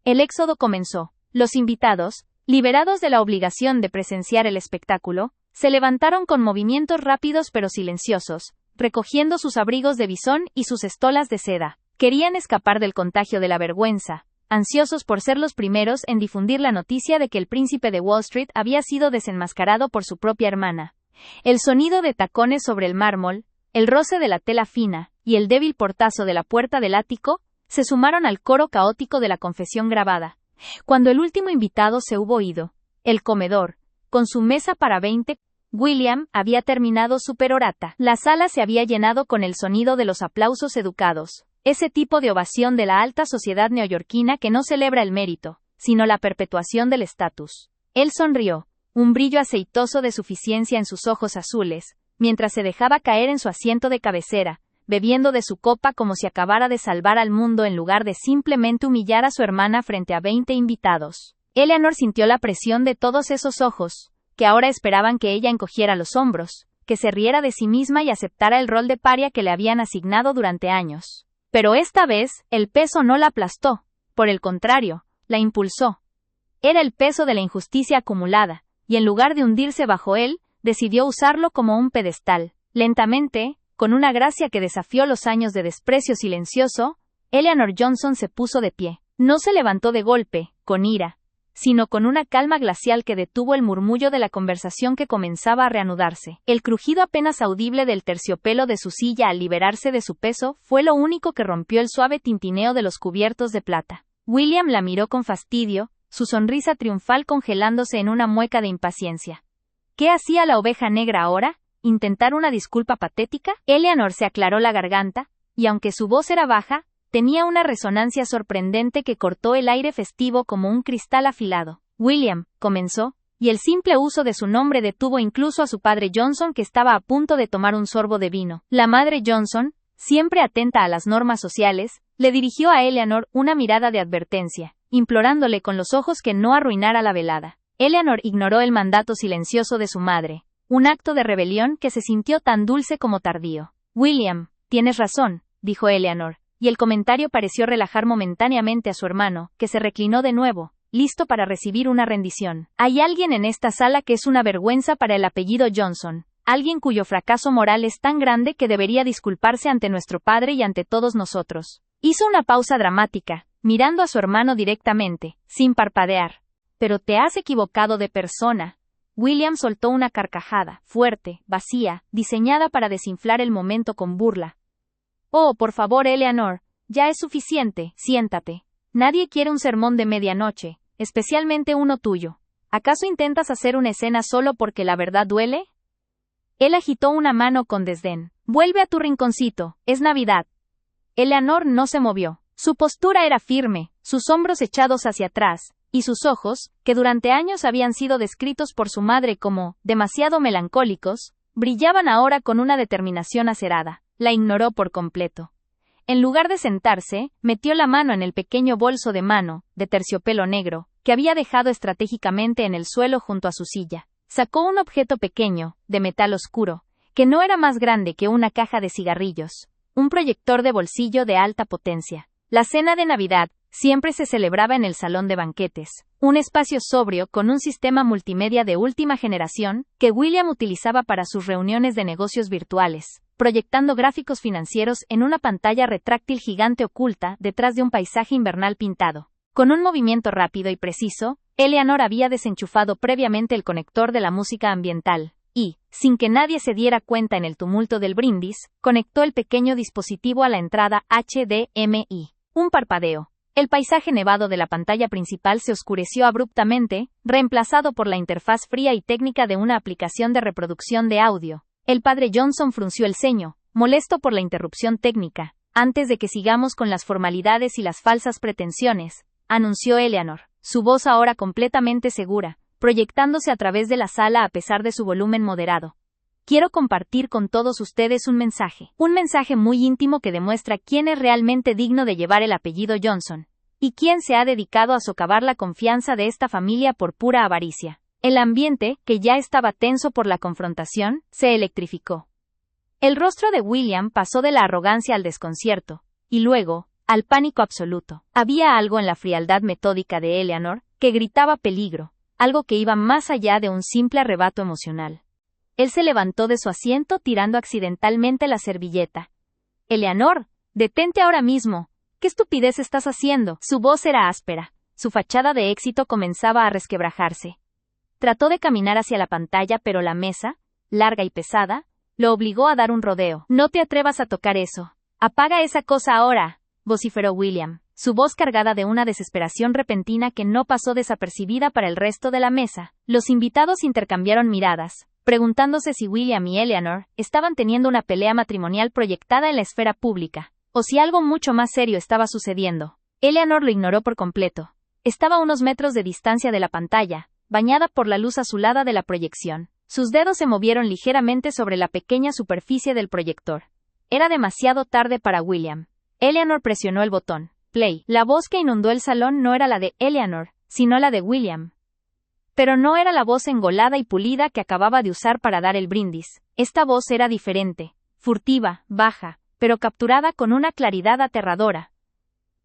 El éxodo comenzó. Los invitados, liberados de la obligación de presenciar el espectáculo, se levantaron con movimientos rápidos pero silenciosos, recogiendo sus abrigos de bisón y sus estolas de seda. Querían escapar del contagio de la vergüenza, ansiosos por ser los primeros en difundir la noticia de que el príncipe de Wall Street había sido desenmascarado por su propia hermana. El sonido de tacones sobre el mármol, el roce de la tela fina, y el débil portazo de la puerta del ático, se sumaron al coro caótico de la confesión grabada. Cuando el último invitado se hubo ido, el comedor, con su mesa para 20, William había terminado su perorata. La sala se había llenado con el sonido de los aplausos educados, ese tipo de ovación de la alta sociedad neoyorquina que no celebra el mérito, sino la perpetuación del estatus. Él sonrió, un brillo aceitoso de suficiencia en sus ojos azules, mientras se dejaba caer en su asiento de cabecera, bebiendo de su copa como si acabara de salvar al mundo en lugar de simplemente humillar a su hermana frente a 20 invitados. Eleanor sintió la presión de todos esos ojos, que ahora esperaban que ella encogiera los hombros, que se riera de sí misma y aceptara el rol de paria que le habían asignado durante años. Pero esta vez, el peso no la aplastó, por el contrario, la impulsó. Era el peso de la injusticia acumulada, y en lugar de hundirse bajo él, decidió usarlo como un pedestal. Lentamente, con una gracia que desafió los años de desprecio silencioso, Eleanor Johnson se puso de pie. No se levantó de golpe, con ira, sino con una calma glacial que detuvo el murmullo de la conversación que comenzaba a reanudarse. El crujido apenas audible del terciopelo de su silla al liberarse de su peso fue lo único que rompió el suave tintineo de los cubiertos de plata. William la miró con fastidio, su sonrisa triunfal congelándose en una mueca de impaciencia. ¿Qué hacía la oveja negra ahora? ¿Intentar una disculpa patética? Eleanor se aclaró la garganta, y aunque su voz era baja, tenía una resonancia sorprendente que cortó el aire festivo como un cristal afilado. William, comenzó, y el simple uso de su nombre detuvo incluso a su padre Johnson, que estaba a punto de tomar un sorbo de vino. La madre Johnson, siempre atenta a las normas sociales, le dirigió a Eleanor una mirada de advertencia, implorándole con los ojos que no arruinara la velada. Eleanor ignoró el mandato silencioso de su madre, un acto de rebelión que se sintió tan dulce como tardío. William, tienes razón, dijo Eleanor, y el comentario pareció relajar momentáneamente a su hermano, que se reclinó de nuevo, listo para recibir una rendición. Hay alguien en esta sala que es una vergüenza para el apellido Johnson, alguien cuyo fracaso moral es tan grande que debería disculparse ante nuestro padre y ante todos nosotros. Hizo una pausa dramática, mirando a su hermano directamente, sin parpadear. Pero te has equivocado de persona. William soltó una carcajada, fuerte, vacía, diseñada para desinflar el momento con burla. Oh, por favor, Eleanor, ya es suficiente, siéntate. Nadie quiere un sermón de medianoche, especialmente uno tuyo. ¿Acaso intentas hacer una escena solo porque la verdad duele? Él agitó una mano con desdén. Vuelve a tu rinconcito, es Navidad. Eleanor no se movió. Su postura era firme, sus hombros echados hacia atrás, y sus ojos, que durante años habían sido descritos por su madre como demasiado melancólicos, brillaban ahora con una determinación acerada. La ignoró por completo. En lugar de sentarse, metió la mano en el pequeño bolso de mano, de terciopelo negro, que había dejado estratégicamente en el suelo junto a su silla. Sacó un objeto pequeño, de metal oscuro, que no era más grande que una caja de cigarrillos. Un proyector de bolsillo de alta potencia. La cena de Navidad siempre se celebraba en el salón de banquetes, un espacio sobrio con un sistema multimedia de última generación que William utilizaba para sus reuniones de negocios virtuales, proyectando gráficos financieros en una pantalla retráctil gigante oculta detrás de un paisaje invernal pintado. Con un movimiento rápido y preciso, Eleanor había desenchufado previamente el conector de la música ambiental y, sin que nadie se diera cuenta en el tumulto del brindis, conectó el pequeño dispositivo a la entrada HDMI. Un parpadeo. El paisaje nevado de la pantalla principal se oscureció abruptamente, reemplazado por la interfaz fría y técnica de una aplicación de reproducción de audio. El padre Johnson frunció el ceño, molesto por la interrupción técnica. Antes de que sigamos con las formalidades y las falsas pretensiones, anunció Eleanor, su voz ahora completamente segura, proyectándose a través de la sala a pesar de su volumen moderado. Quiero compartir con todos ustedes un mensaje muy íntimo que demuestra quién es realmente digno de llevar el apellido Johnson, y quién se ha dedicado a socavar la confianza de esta familia por pura avaricia. El ambiente, que ya estaba tenso por la confrontación, se electrificó. El rostro de William pasó de la arrogancia al desconcierto, y luego, al pánico absoluto. Había algo en la frialdad metódica de Eleanor, que gritaba peligro, algo que iba más allá de un simple arrebato emocional. Él se levantó de su asiento tirando accidentalmente la servilleta. «Eleanor, detente ahora mismo. ¿Qué estupidez estás haciendo?» Su voz era áspera. Su fachada de éxito comenzaba a resquebrajarse. Trató de caminar hacia la pantalla, pero la mesa, larga y pesada, lo obligó a dar un rodeo. «No te atrevas a tocar eso. Apaga esa cosa ahora», vociferó William, su voz cargada de una desesperación repentina que no pasó desapercibida para el resto de la mesa. Los invitados intercambiaron miradas, preguntándose si William y Eleanor estaban teniendo una pelea matrimonial proyectada en la esfera pública, o si algo mucho más serio estaba sucediendo. Eleanor lo ignoró por completo. Estaba a unos metros de distancia de la pantalla, bañada por la luz azulada de la proyección. Sus dedos se movieron ligeramente sobre la pequeña superficie del proyector. Era demasiado tarde para William. Eleanor presionó el botón play. La voz que inundó el salón no era la de Eleanor, sino la de William. Pero no era la voz engolada y pulida que acababa de usar para dar el brindis. Esta voz era diferente, furtiva, baja, pero capturada con una claridad aterradora.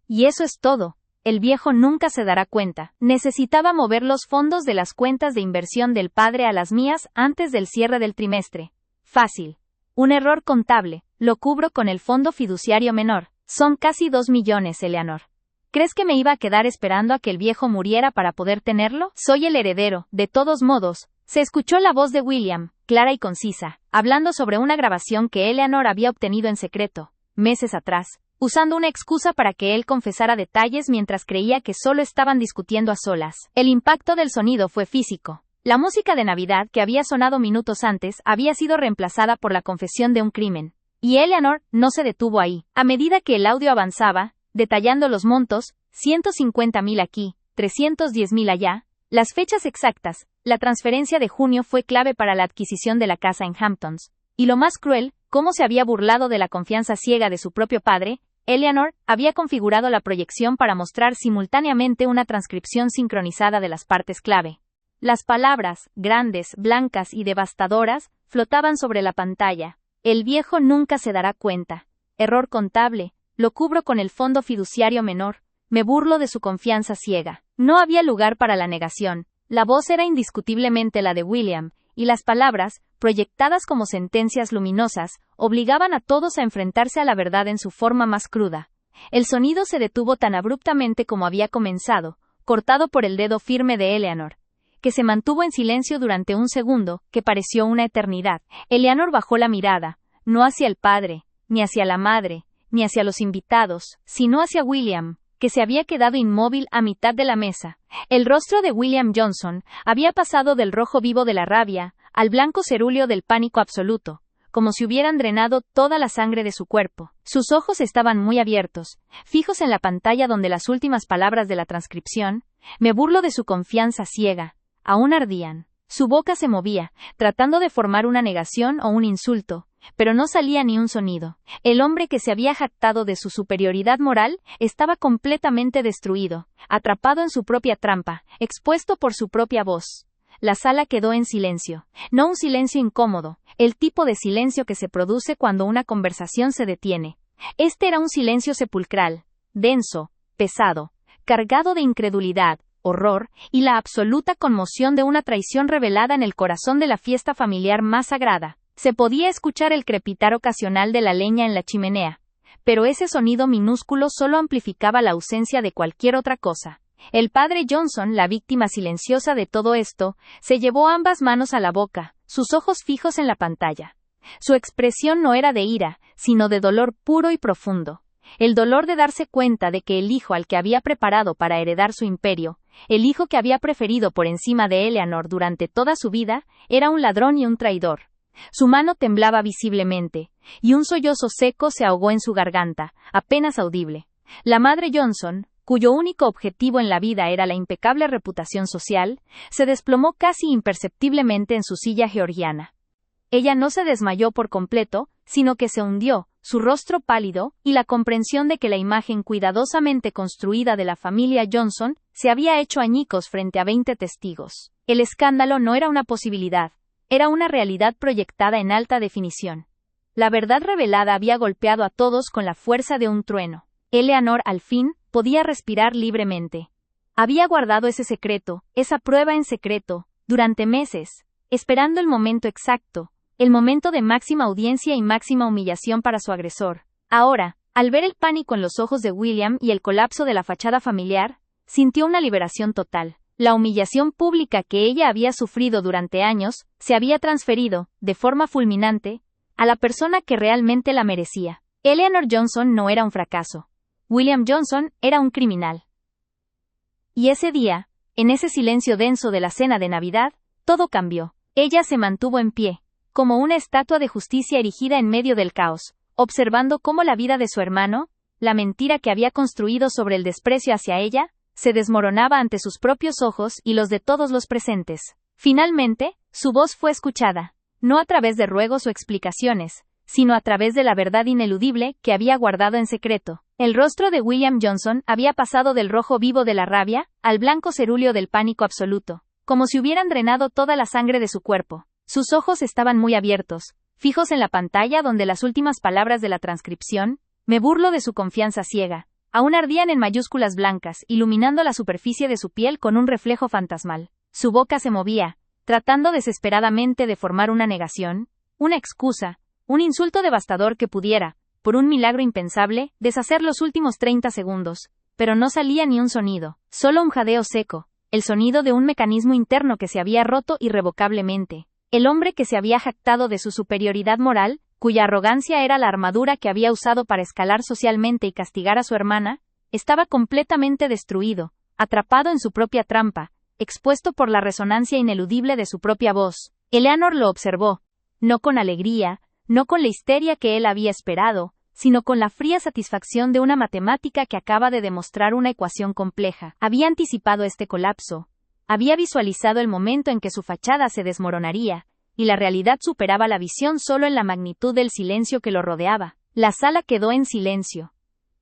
Y eso es todo. El viejo nunca se dará cuenta. Necesitaba mover los fondos de las cuentas de inversión del padre a las mías antes del cierre del trimestre. Fácil. Un error contable. Lo cubro con el fondo fiduciario menor. Son casi 2 millones, Eleanor. ¿Crees que me iba a quedar esperando a que el viejo muriera para poder tenerlo? Soy el heredero. De todos modos, se escuchó la voz de William, clara y concisa, hablando sobre una grabación que Eleanor había obtenido en secreto, meses atrás, usando una excusa para que él confesara detalles mientras creía que solo estaban discutiendo a solas. El impacto del sonido fue físico. La música de Navidad que había sonado minutos antes había sido reemplazada por la confesión de un crimen. Y Eleanor no se detuvo ahí. A medida que el audio avanzaba, detallando los montos, 150,000 aquí, 310,000 allá, las fechas exactas, la transferencia de junio fue clave para la adquisición de la casa en Hamptons. Y lo más cruel, cómo se había burlado de la confianza ciega de su propio padre. Eleanor había configurado la proyección para mostrar simultáneamente una transcripción sincronizada de las partes clave. Las palabras, grandes, blancas y devastadoras, flotaban sobre la pantalla. El viejo nunca se dará cuenta. Error contable. Lo cubro con el fondo fiduciario menor. Me burlo de su confianza ciega. No había lugar para la negación. La voz era indiscutiblemente la de William, y las palabras, proyectadas como sentencias luminosas, obligaban a todos a enfrentarse a la verdad en su forma más cruda. El sonido se detuvo tan abruptamente como había comenzado, cortado por el dedo firme de Eleanor, que se mantuvo en silencio durante un segundo, que pareció una eternidad. Eleanor bajó la mirada, no hacia el padre, ni hacia la madre, ni hacia los invitados, sino hacia William, que se había quedado inmóvil a mitad de la mesa. El rostro de William Johnson había pasado del rojo vivo de la rabia, al blanco cerúleo del pánico absoluto, como si hubieran drenado toda la sangre de su cuerpo. Sus ojos estaban muy abiertos, fijos en la pantalla donde las últimas palabras de la transcripción, me burlo de su confianza ciega, aún ardían. Su boca se movía, tratando de formar una negación o un insulto, pero no salía ni un sonido. El hombre que se había jactado de su superioridad moral estaba completamente destruido, atrapado en su propia trampa, expuesto por su propia voz. La sala quedó en silencio. No un silencio incómodo, el tipo de silencio que se produce cuando una conversación se detiene. Este era un silencio sepulcral, denso, pesado, cargado de incredulidad, horror, y la absoluta conmoción de una traición revelada en el corazón de la fiesta familiar más sagrada. Se podía escuchar el crepitar ocasional de la leña en la chimenea, pero ese sonido minúsculo solo amplificaba la ausencia de cualquier otra cosa. El padre Johnson, la víctima silenciosa de todo esto, se llevó ambas manos a la boca, sus ojos fijos en la pantalla. Su expresión no era de ira, sino de dolor puro y profundo. El dolor de darse cuenta de que el hijo al que había preparado para heredar su imperio, el hijo que había preferido por encima de Eleanor durante toda su vida, era un ladrón y un traidor. Su mano temblaba visiblemente, y un sollozo seco se ahogó en su garganta, apenas audible. La madre Johnson, cuyo único objetivo en la vida era la impecable reputación social, se desplomó casi imperceptiblemente en su silla georgiana. Ella no se desmayó por completo, sino que se hundió, su rostro pálido, y la comprensión de que la imagen cuidadosamente construida de la familia Johnson se había hecho añicos frente a 20 testigos. El escándalo no era una posibilidad, era una realidad proyectada en alta definición. La verdad revelada había golpeado a todos con la fuerza de un trueno. Eleanor, al fin, podía respirar libremente. Había guardado ese secreto, esa prueba en secreto, durante meses, esperando el momento exacto, el momento de máxima audiencia y máxima humillación para su agresor. Ahora, al ver el pánico en los ojos de William y el colapso de la fachada familiar, sintió una liberación total. La humillación pública que ella había sufrido durante años se había transferido, de forma fulminante, a la persona que realmente la merecía. Eleanor Johnson no era un fracaso. William Johnson era un criminal. Y ese día, en ese silencio denso de la cena de Navidad, todo cambió. Ella se mantuvo en pie, como una estatua de justicia erigida en medio del caos, observando cómo la vida de su hermano, la mentira que había construido sobre el desprecio hacia ella, se desmoronaba ante sus propios ojos y los de todos los presentes. Finalmente, su voz fue escuchada, no a través de ruegos o explicaciones, sino a través de la verdad ineludible que había guardado en secreto. El rostro de William Johnson había pasado del rojo vivo de la rabia al blanco cerúleo del pánico absoluto, como si hubieran drenado toda la sangre de su cuerpo. Sus ojos estaban muy abiertos, fijos en la pantalla donde las últimas palabras de la transcripción, me burlo de su confianza ciega, aún ardían en mayúsculas blancas, iluminando la superficie de su piel con un reflejo fantasmal. Su boca se movía, tratando desesperadamente de formar una negación, una excusa, un insulto devastador que pudiera, por un milagro impensable, deshacer los últimos 30 segundos, pero no salía ni un sonido, solo un jadeo seco, el sonido de un mecanismo interno que se había roto irrevocablemente. El hombre que se había jactado de su superioridad moral, cuya arrogancia era la armadura que había usado para escalar socialmente y castigar a su hermana, estaba completamente destruido, atrapado en su propia trampa, expuesto por la resonancia ineludible de su propia voz. Eleanor lo observó, no con alegría, no con la histeria que él había esperado, sino con la fría satisfacción de una matemática que acaba de demostrar una ecuación compleja. Había anticipado este colapso, había visualizado el momento en que su fachada se desmoronaría, y la realidad superaba la visión solo en la magnitud del silencio que lo rodeaba. La sala quedó en silencio.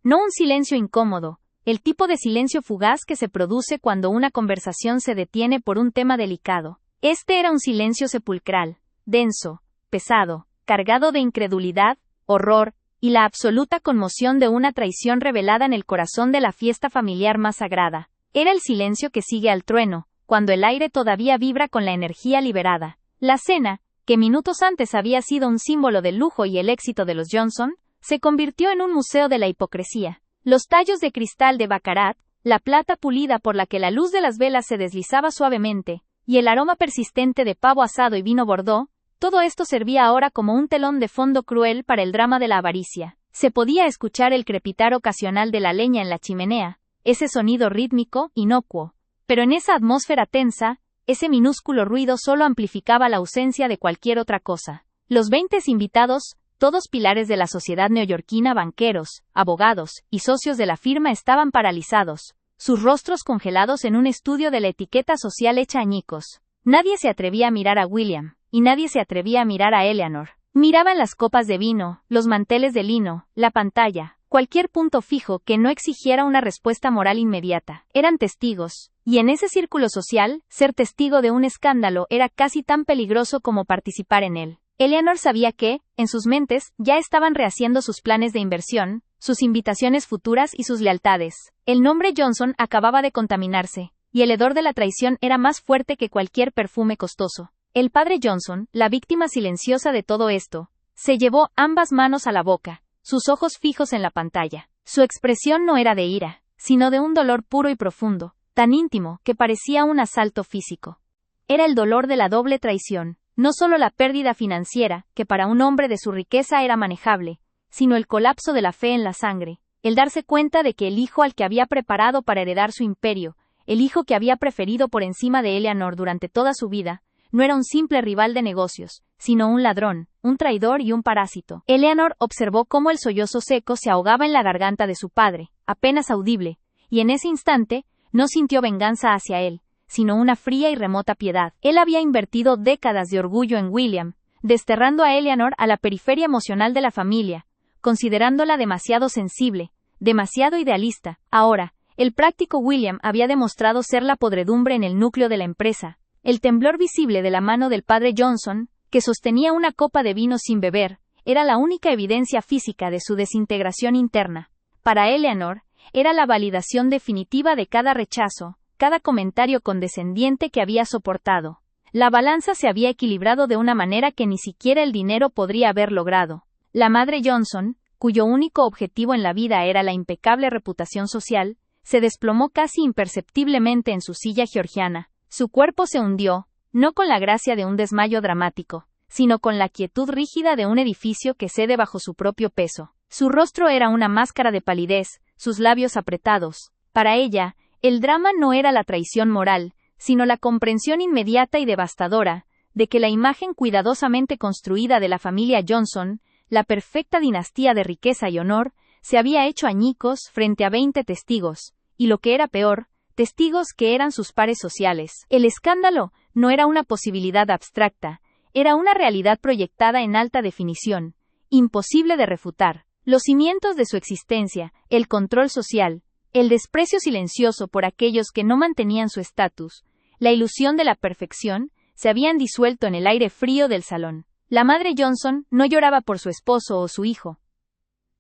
No un silencio incómodo, el tipo de silencio fugaz que se produce cuando una conversación se detiene por un tema delicado. Este era un silencio sepulcral, denso, pesado, cargado de incredulidad, horror, y la absoluta conmoción de una traición revelada en el corazón de la fiesta familiar más sagrada. Era el silencio que sigue al trueno, cuando el aire todavía vibra con la energía liberada. La cena, que minutos antes había sido un símbolo del lujo y el éxito de los Johnson, se convirtió en un museo de la hipocresía. Los tallos de cristal de Baccarat, la plata pulida por la que la luz de las velas se deslizaba suavemente, y el aroma persistente de pavo asado y vino bordó, todo esto servía ahora como un telón de fondo cruel para el drama de la avaricia. Se podía escuchar el crepitar ocasional de la leña en la chimenea, ese sonido rítmico, inocuo. Pero en esa atmósfera tensa, ese minúsculo ruido solo amplificaba la ausencia de cualquier otra cosa. Los 20 invitados, todos pilares de la sociedad neoyorquina, banqueros, abogados y socios de la firma, estaban paralizados, sus rostros congelados en un estudio de la etiqueta social hecha añicos. Nadie se atrevía a mirar a William, y nadie se atrevía a mirar a Eleanor. Miraban las copas de vino, los manteles de lino, la pantalla, cualquier punto fijo que no exigiera una respuesta moral inmediata. Eran testigos, y en ese círculo social, ser testigo de un escándalo era casi tan peligroso como participar en él. Eleanor sabía que, en sus mentes, ya estaban rehaciendo sus planes de inversión, sus invitaciones futuras y sus lealtades. El nombre Johnson acababa de contaminarse, y el hedor de la traición era más fuerte que cualquier perfume costoso. El padre Johnson, la víctima silenciosa de todo esto, se llevó ambas manos a la boca, sus ojos fijos en la pantalla. Su expresión no era de ira, sino de un dolor puro y profundo, tan íntimo que parecía un asalto físico. Era el dolor de la doble traición, no solo la pérdida financiera, que para un hombre de su riqueza era manejable, sino el colapso de la fe en la sangre, el darse cuenta de que el hijo al que había preparado para heredar su imperio, el hijo que había preferido por encima de Eleanor durante toda su vida, no era un simple rival de negocios, sino un ladrón, un traidor y un parásito. Eleanor observó cómo el sollozo seco se ahogaba en la garganta de su padre, apenas audible, y en ese instante, no sintió venganza hacia él, sino una fría y remota piedad. Él había invertido décadas de orgullo en William, desterrando a Eleanor a la periferia emocional de la familia, considerándola demasiado sensible, demasiado idealista. Ahora, el práctico William había demostrado ser la podredumbre en el núcleo de la empresa. El temblor visible de la mano del padre Johnson, que sostenía una copa de vino sin beber, era la única evidencia física de su desintegración interna. Para Eleanor, era la validación definitiva de cada rechazo, cada comentario condescendiente que había soportado. La balanza se había equilibrado de una manera que ni siquiera el dinero podría haber logrado. La madre Johnson, cuyo único objetivo en la vida era la impecable reputación social, se desplomó casi imperceptiblemente en su silla georgiana. Su cuerpo se hundió, no con la gracia de un desmayo dramático, sino con la quietud rígida de un edificio que cede bajo su propio peso. Su rostro era una máscara de palidez, sus labios apretados. Para ella, el drama no era la traición moral, sino la comprensión inmediata y devastadora, de que la imagen cuidadosamente construida de la familia Johnson, la perfecta dinastía de riqueza y honor, se había hecho añicos frente a 20 testigos, y lo que era peor, testigos que eran sus pares sociales. El escándalo no era una posibilidad abstracta, era una realidad proyectada en alta definición, imposible de refutar. Los cimientos de su existencia, el control social, el desprecio silencioso por aquellos que no mantenían su estatus, la ilusión de la perfección, se habían disuelto en el aire frío del salón. La madre Johnson no lloraba por su esposo o su hijo.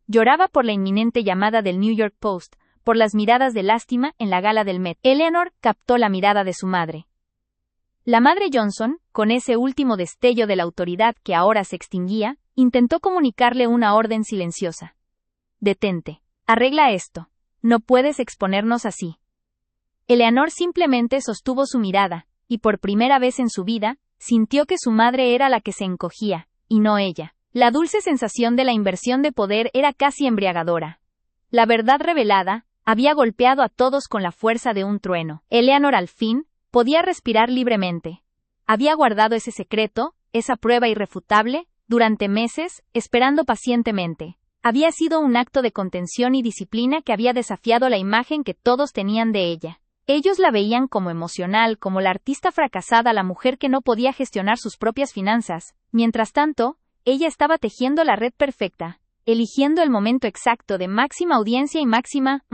Lloraba por la inminente llamada del New York Post, por las miradas de lástima en la gala del Met. Eleanor captó la mirada de su madre. La madre Johnson, con ese último destello de la autoridad que ahora se extinguía, intentó comunicarle una orden silenciosa. Detente. Arregla esto. No puedes exponernos así. Eleanor simplemente sostuvo su mirada, y por primera vez en su vida, sintió que su madre era la que se encogía, y no ella. La dulce sensación de la inversión de poder era casi embriagadora. La verdad revelada había golpeado a todos con la fuerza de un trueno. Eleanor al fin podía respirar libremente. Había guardado ese secreto, esa prueba irrefutable, durante meses, esperando pacientemente. Había sido un acto de contención y disciplina que había desafiado la imagen que todos tenían de ella. Ellos la veían como emocional, como la artista fracasada, la mujer que no podía gestionar sus propias finanzas. Mientras tanto, ella estaba tejiendo la red perfecta, eligiendo el momento exacto de máxima audiencia y máxima.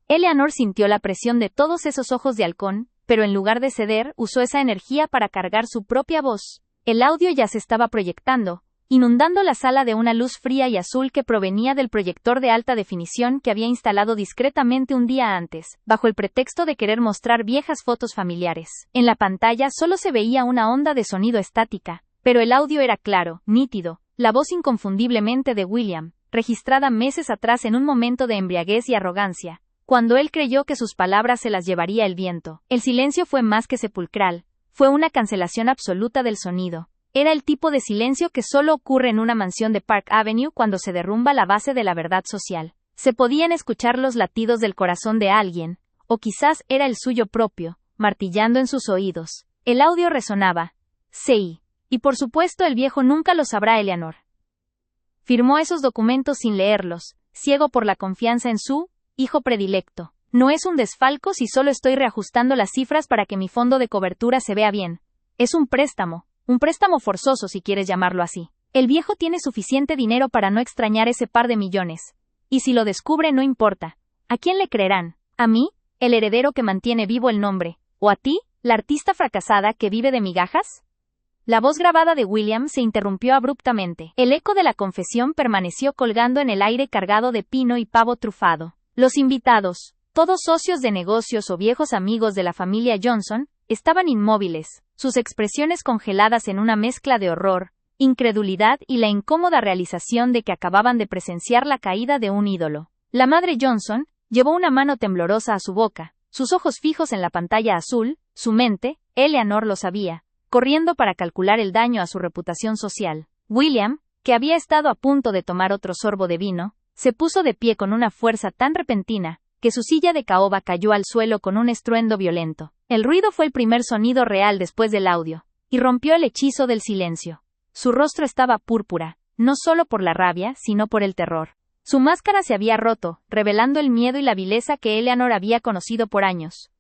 Eleanor sintió la presión de todos esos ojos de halcón, pero en lugar de ceder, usó esa energía para cargar su propia voz. El audio ya se estaba proyectando, inundando la sala de una luz fría y azul que provenía del proyector de alta definición que había instalado discretamente un día antes, bajo el pretexto de querer mostrar viejas fotos familiares. En la pantalla solo se veía una onda de sonido estática, pero el audio era claro, nítido, la voz inconfundiblemente de William, registrada meses atrás en un momento de embriaguez y arrogancia, cuando él creyó que sus palabras se las llevaría el viento. El silencio fue más que sepulcral, fue una cancelación absoluta del sonido. Era el tipo de silencio que solo ocurre en una mansión de Park Avenue cuando se derrumba la base de la verdad social. Se podían escuchar los latidos del corazón de alguien, o quizás era el suyo propio, martillando en sus oídos. El audio resonaba. Sí. Y por supuesto el viejo nunca lo sabrá. Eleanor firmó esos documentos sin leerlos, ciego por la confianza en su hijo predilecto. No es un desfalco si solo estoy reajustando las cifras para que mi fondo de cobertura se vea bien. Es un préstamo forzoso si quieres llamarlo así. El viejo tiene suficiente dinero para no extrañar ese par de millones. Y si lo descubre no importa. ¿A quién le creerán? ¿A mí, el heredero que mantiene vivo el nombre? ¿O a ti, la artista fracasada que vive de migajas? La voz grabada de William se interrumpió abruptamente. El eco de la confesión permaneció colgando en el aire cargado de pino y pavo trufado. Los invitados, todos socios de negocios o viejos amigos de la familia Johnson, estaban inmóviles, sus expresiones congeladas en una mezcla de horror, incredulidad y la incómoda realización de que acababan de presenciar la caída de un ídolo. La madre Johnson llevó una mano temblorosa a su boca, sus ojos fijos en la pantalla azul, su mente, Eleanor lo sabía, corriendo para calcular el daño a su reputación social. William, que había estado a punto de tomar otro sorbo de vino, se puso de pie con una fuerza tan repentina, que su silla de caoba cayó al suelo con un estruendo violento. El ruido fue el primer sonido real después del audio, y rompió el hechizo del silencio. Su rostro estaba púrpura, no solo por la rabia, sino por el terror. Su máscara se había roto, revelando el miedo y la vileza que Eleanor había conocido por años.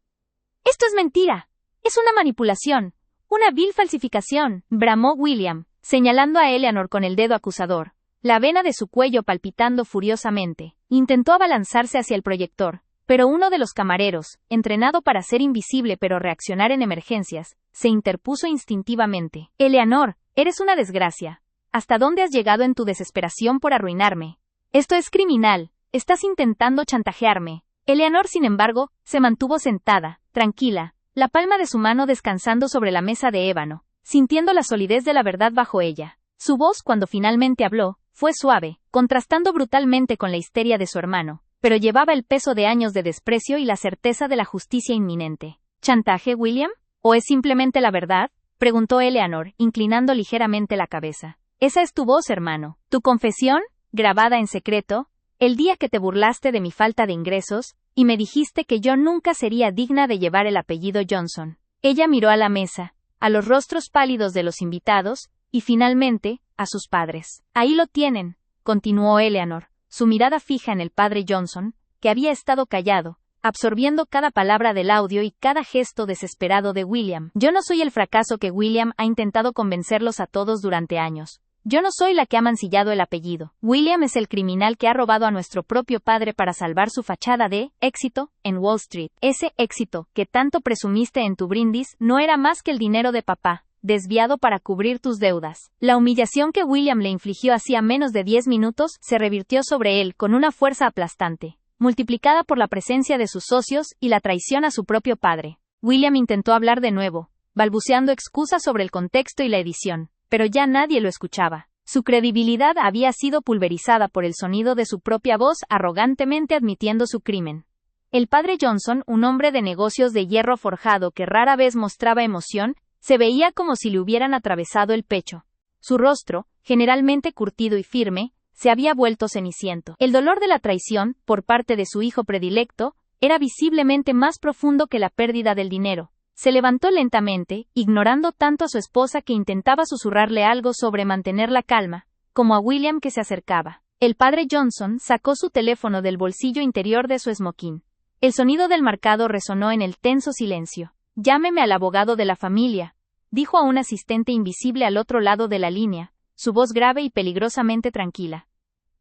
«¡Esto es mentira! ¡Es una manipulación! ¡Una vil falsificación!», bramó William, señalando a Eleanor con el dedo acusador, la vena de su cuello palpitando furiosamente. Intentó abalanzarse hacia el proyector, pero uno de los camareros, entrenado para ser invisible pero reaccionar en emergencias, se interpuso instintivamente. «Eleanor, eres una desgracia. ¿Hasta dónde has llegado en tu desesperación por arruinarme? Esto es criminal. Estás intentando chantajearme». Eleanor, sin embargo, se mantuvo sentada, tranquila, la palma de su mano descansando sobre la mesa de ébano, sintiendo la solidez de la verdad bajo ella. Su voz, cuando finalmente habló, fue suave, contrastando brutalmente con la histeria de su hermano, pero llevaba el peso de años de desprecio y la certeza de la justicia inminente. «¿Chantaje, William? ¿O es simplemente la verdad?», preguntó Eleanor, inclinando ligeramente la cabeza. «Esa es tu voz, hermano. Tu confesión, grabada en secreto, el día que te burlaste de mi falta de ingresos, y me dijiste que yo nunca sería digna de llevar el apellido Johnson». Ella miró a la mesa, a los rostros pálidos de los invitados, y finalmente, a sus padres. «Ahí lo tienen», continuó Eleanor, su mirada fija en el padre Johnson, que había estado callado, absorbiendo cada palabra del audio y cada gesto desesperado de William. «Yo no soy el fracaso que William ha intentado convencerlos a todos durante años. Yo no soy la que ha mancillado el apellido. William es el criminal que ha robado a nuestro propio padre para salvar su fachada de éxito en Wall Street. Ese éxito que tanto presumiste en tu brindis no era más que el dinero de papá, desviado para cubrir tus deudas». La humillación que William le infligió hacía menos de 10 minutos se revirtió sobre él con una fuerza aplastante, multiplicada por la presencia de sus socios y la traición a su propio padre. William intentó hablar de nuevo, balbuceando excusas sobre el contexto y la edición, pero ya nadie lo escuchaba. Su credibilidad había sido pulverizada por el sonido de su propia voz arrogantemente admitiendo su crimen. El padre Johnson, un hombre de negocios de hierro forjado que rara vez mostraba emoción, se veía como si le hubieran atravesado el pecho. Su rostro, generalmente curtido y firme, se había vuelto ceniciento. El dolor de la traición, por parte de su hijo predilecto, era visiblemente más profundo que la pérdida del dinero. Se levantó lentamente, ignorando tanto a su esposa que intentaba susurrarle algo sobre mantener la calma, como a William que se acercaba. El padre Johnson sacó su teléfono del bolsillo interior de su smoking. El sonido del marcado resonó en el tenso silencio. «Llámeme al abogado de la familia», dijo a un asistente invisible al otro lado de la línea, su voz grave y peligrosamente tranquila.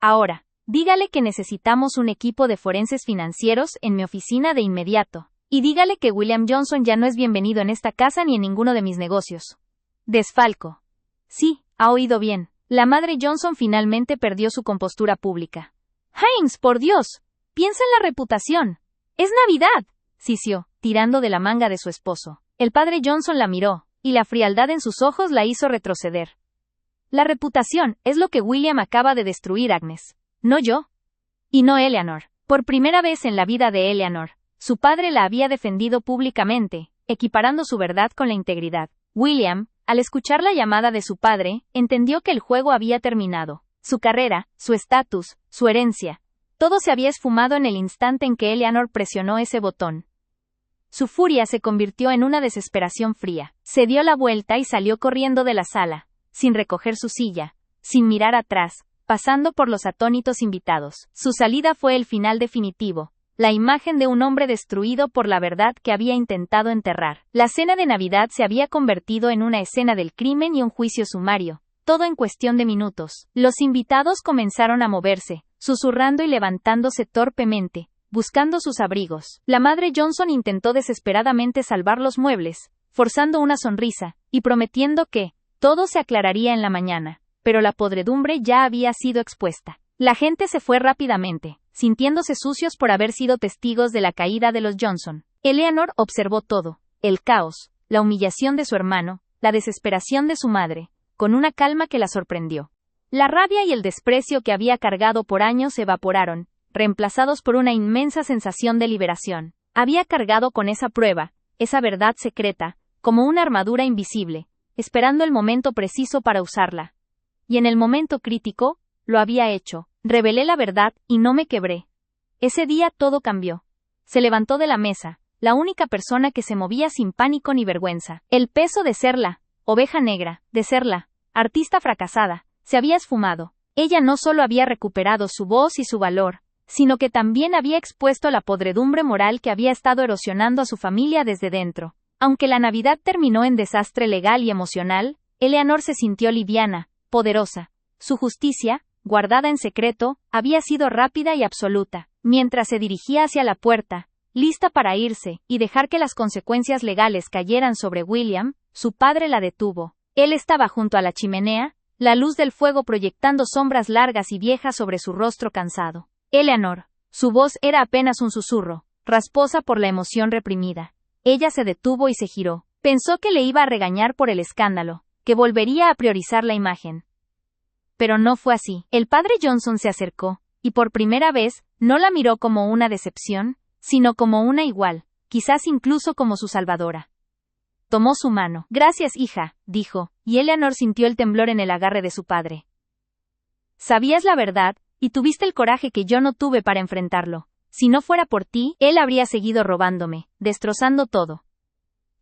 «Ahora, dígale que necesitamos un equipo de forenses financieros en mi oficina de inmediato. Y dígale que William Johnson ya no es bienvenido en esta casa ni en ninguno de mis negocios». Desfalco. Sí, ha oído bien. La madre Johnson finalmente perdió su compostura pública. «Haynes, por Dios, piensa en la reputación. Es Navidad», sisió, tirando de la manga de su esposo. El padre Johnson la miró, y la frialdad en sus ojos la hizo retroceder. «La reputación es lo que William acaba de destruir, Agnes. No yo. Y no Eleanor». Por primera vez en la vida de Eleanor, su padre la había defendido públicamente, equiparando su verdad con la integridad. William, al escuchar la llamada de su padre, entendió que el juego había terminado. Su carrera, su estatus, su herencia, todo se había esfumado en el instante en que Eleanor presionó ese botón. Su furia se convirtió en una desesperación fría. Se dio la vuelta y salió corriendo de la sala, sin recoger su silla, sin mirar atrás, pasando por los atónitos invitados. Su salida fue el final definitivo. La imagen de un hombre destruido por la verdad que había intentado enterrar. La cena de Navidad se había convertido en una escena del crimen y un juicio sumario, todo en cuestión de minutos. Los invitados comenzaron a moverse, susurrando y levantándose torpemente, buscando sus abrigos. La madre Johnson intentó desesperadamente salvar los muebles, forzando una sonrisa, y prometiendo que todo se aclararía en la mañana, pero la podredumbre ya había sido expuesta. La gente se fue rápidamente, sintiéndose sucios por haber sido testigos de la caída de los Johnson. Eleanor observó todo, el caos, la humillación de su hermano, la desesperación de su madre, con una calma que la sorprendió. La rabia y el desprecio que había cargado por años se evaporaron, reemplazados por una inmensa sensación de liberación. Había cargado con esa prueba, esa verdad secreta, como una armadura invisible, esperando el momento preciso para usarla. Y en el momento crítico, lo había hecho. Revelé la verdad y no me quebré. Ese día todo cambió. Se levantó de la mesa, la única persona que se movía sin pánico ni vergüenza. El peso de ser la oveja negra, de ser la artista fracasada, se había esfumado. Ella no solo había recuperado su voz y su valor, sino que también había expuesto la podredumbre moral que había estado erosionando a su familia desde dentro. Aunque la Navidad terminó en desastre legal y emocional, Eleanor se sintió liviana, poderosa. Su justicia, guardada en secreto, había sido rápida y absoluta. Mientras se dirigía hacia la puerta, lista para irse y dejar que las consecuencias legales cayeran sobre William, su padre la detuvo. Él estaba junto a la chimenea, la luz del fuego proyectando sombras largas y viejas sobre su rostro cansado. Eleanor. Su voz era apenas un susurro, rasposa por la emoción reprimida. Ella se detuvo y se giró. Pensó que le iba a regañar por el escándalo, que volvería a priorizar la imagen. Pero no fue así. El padre Johnson se acercó, y por primera vez, no la miró como una decepción, sino como una igual, quizás incluso como su salvadora. Tomó su mano. Gracias, hija, dijo, y Eleanor sintió el temblor en el agarre de su padre. Sabías la verdad, y tuviste el coraje que yo no tuve para enfrentarlo. Si no fuera por ti, él habría seguido robándome, destrozando todo.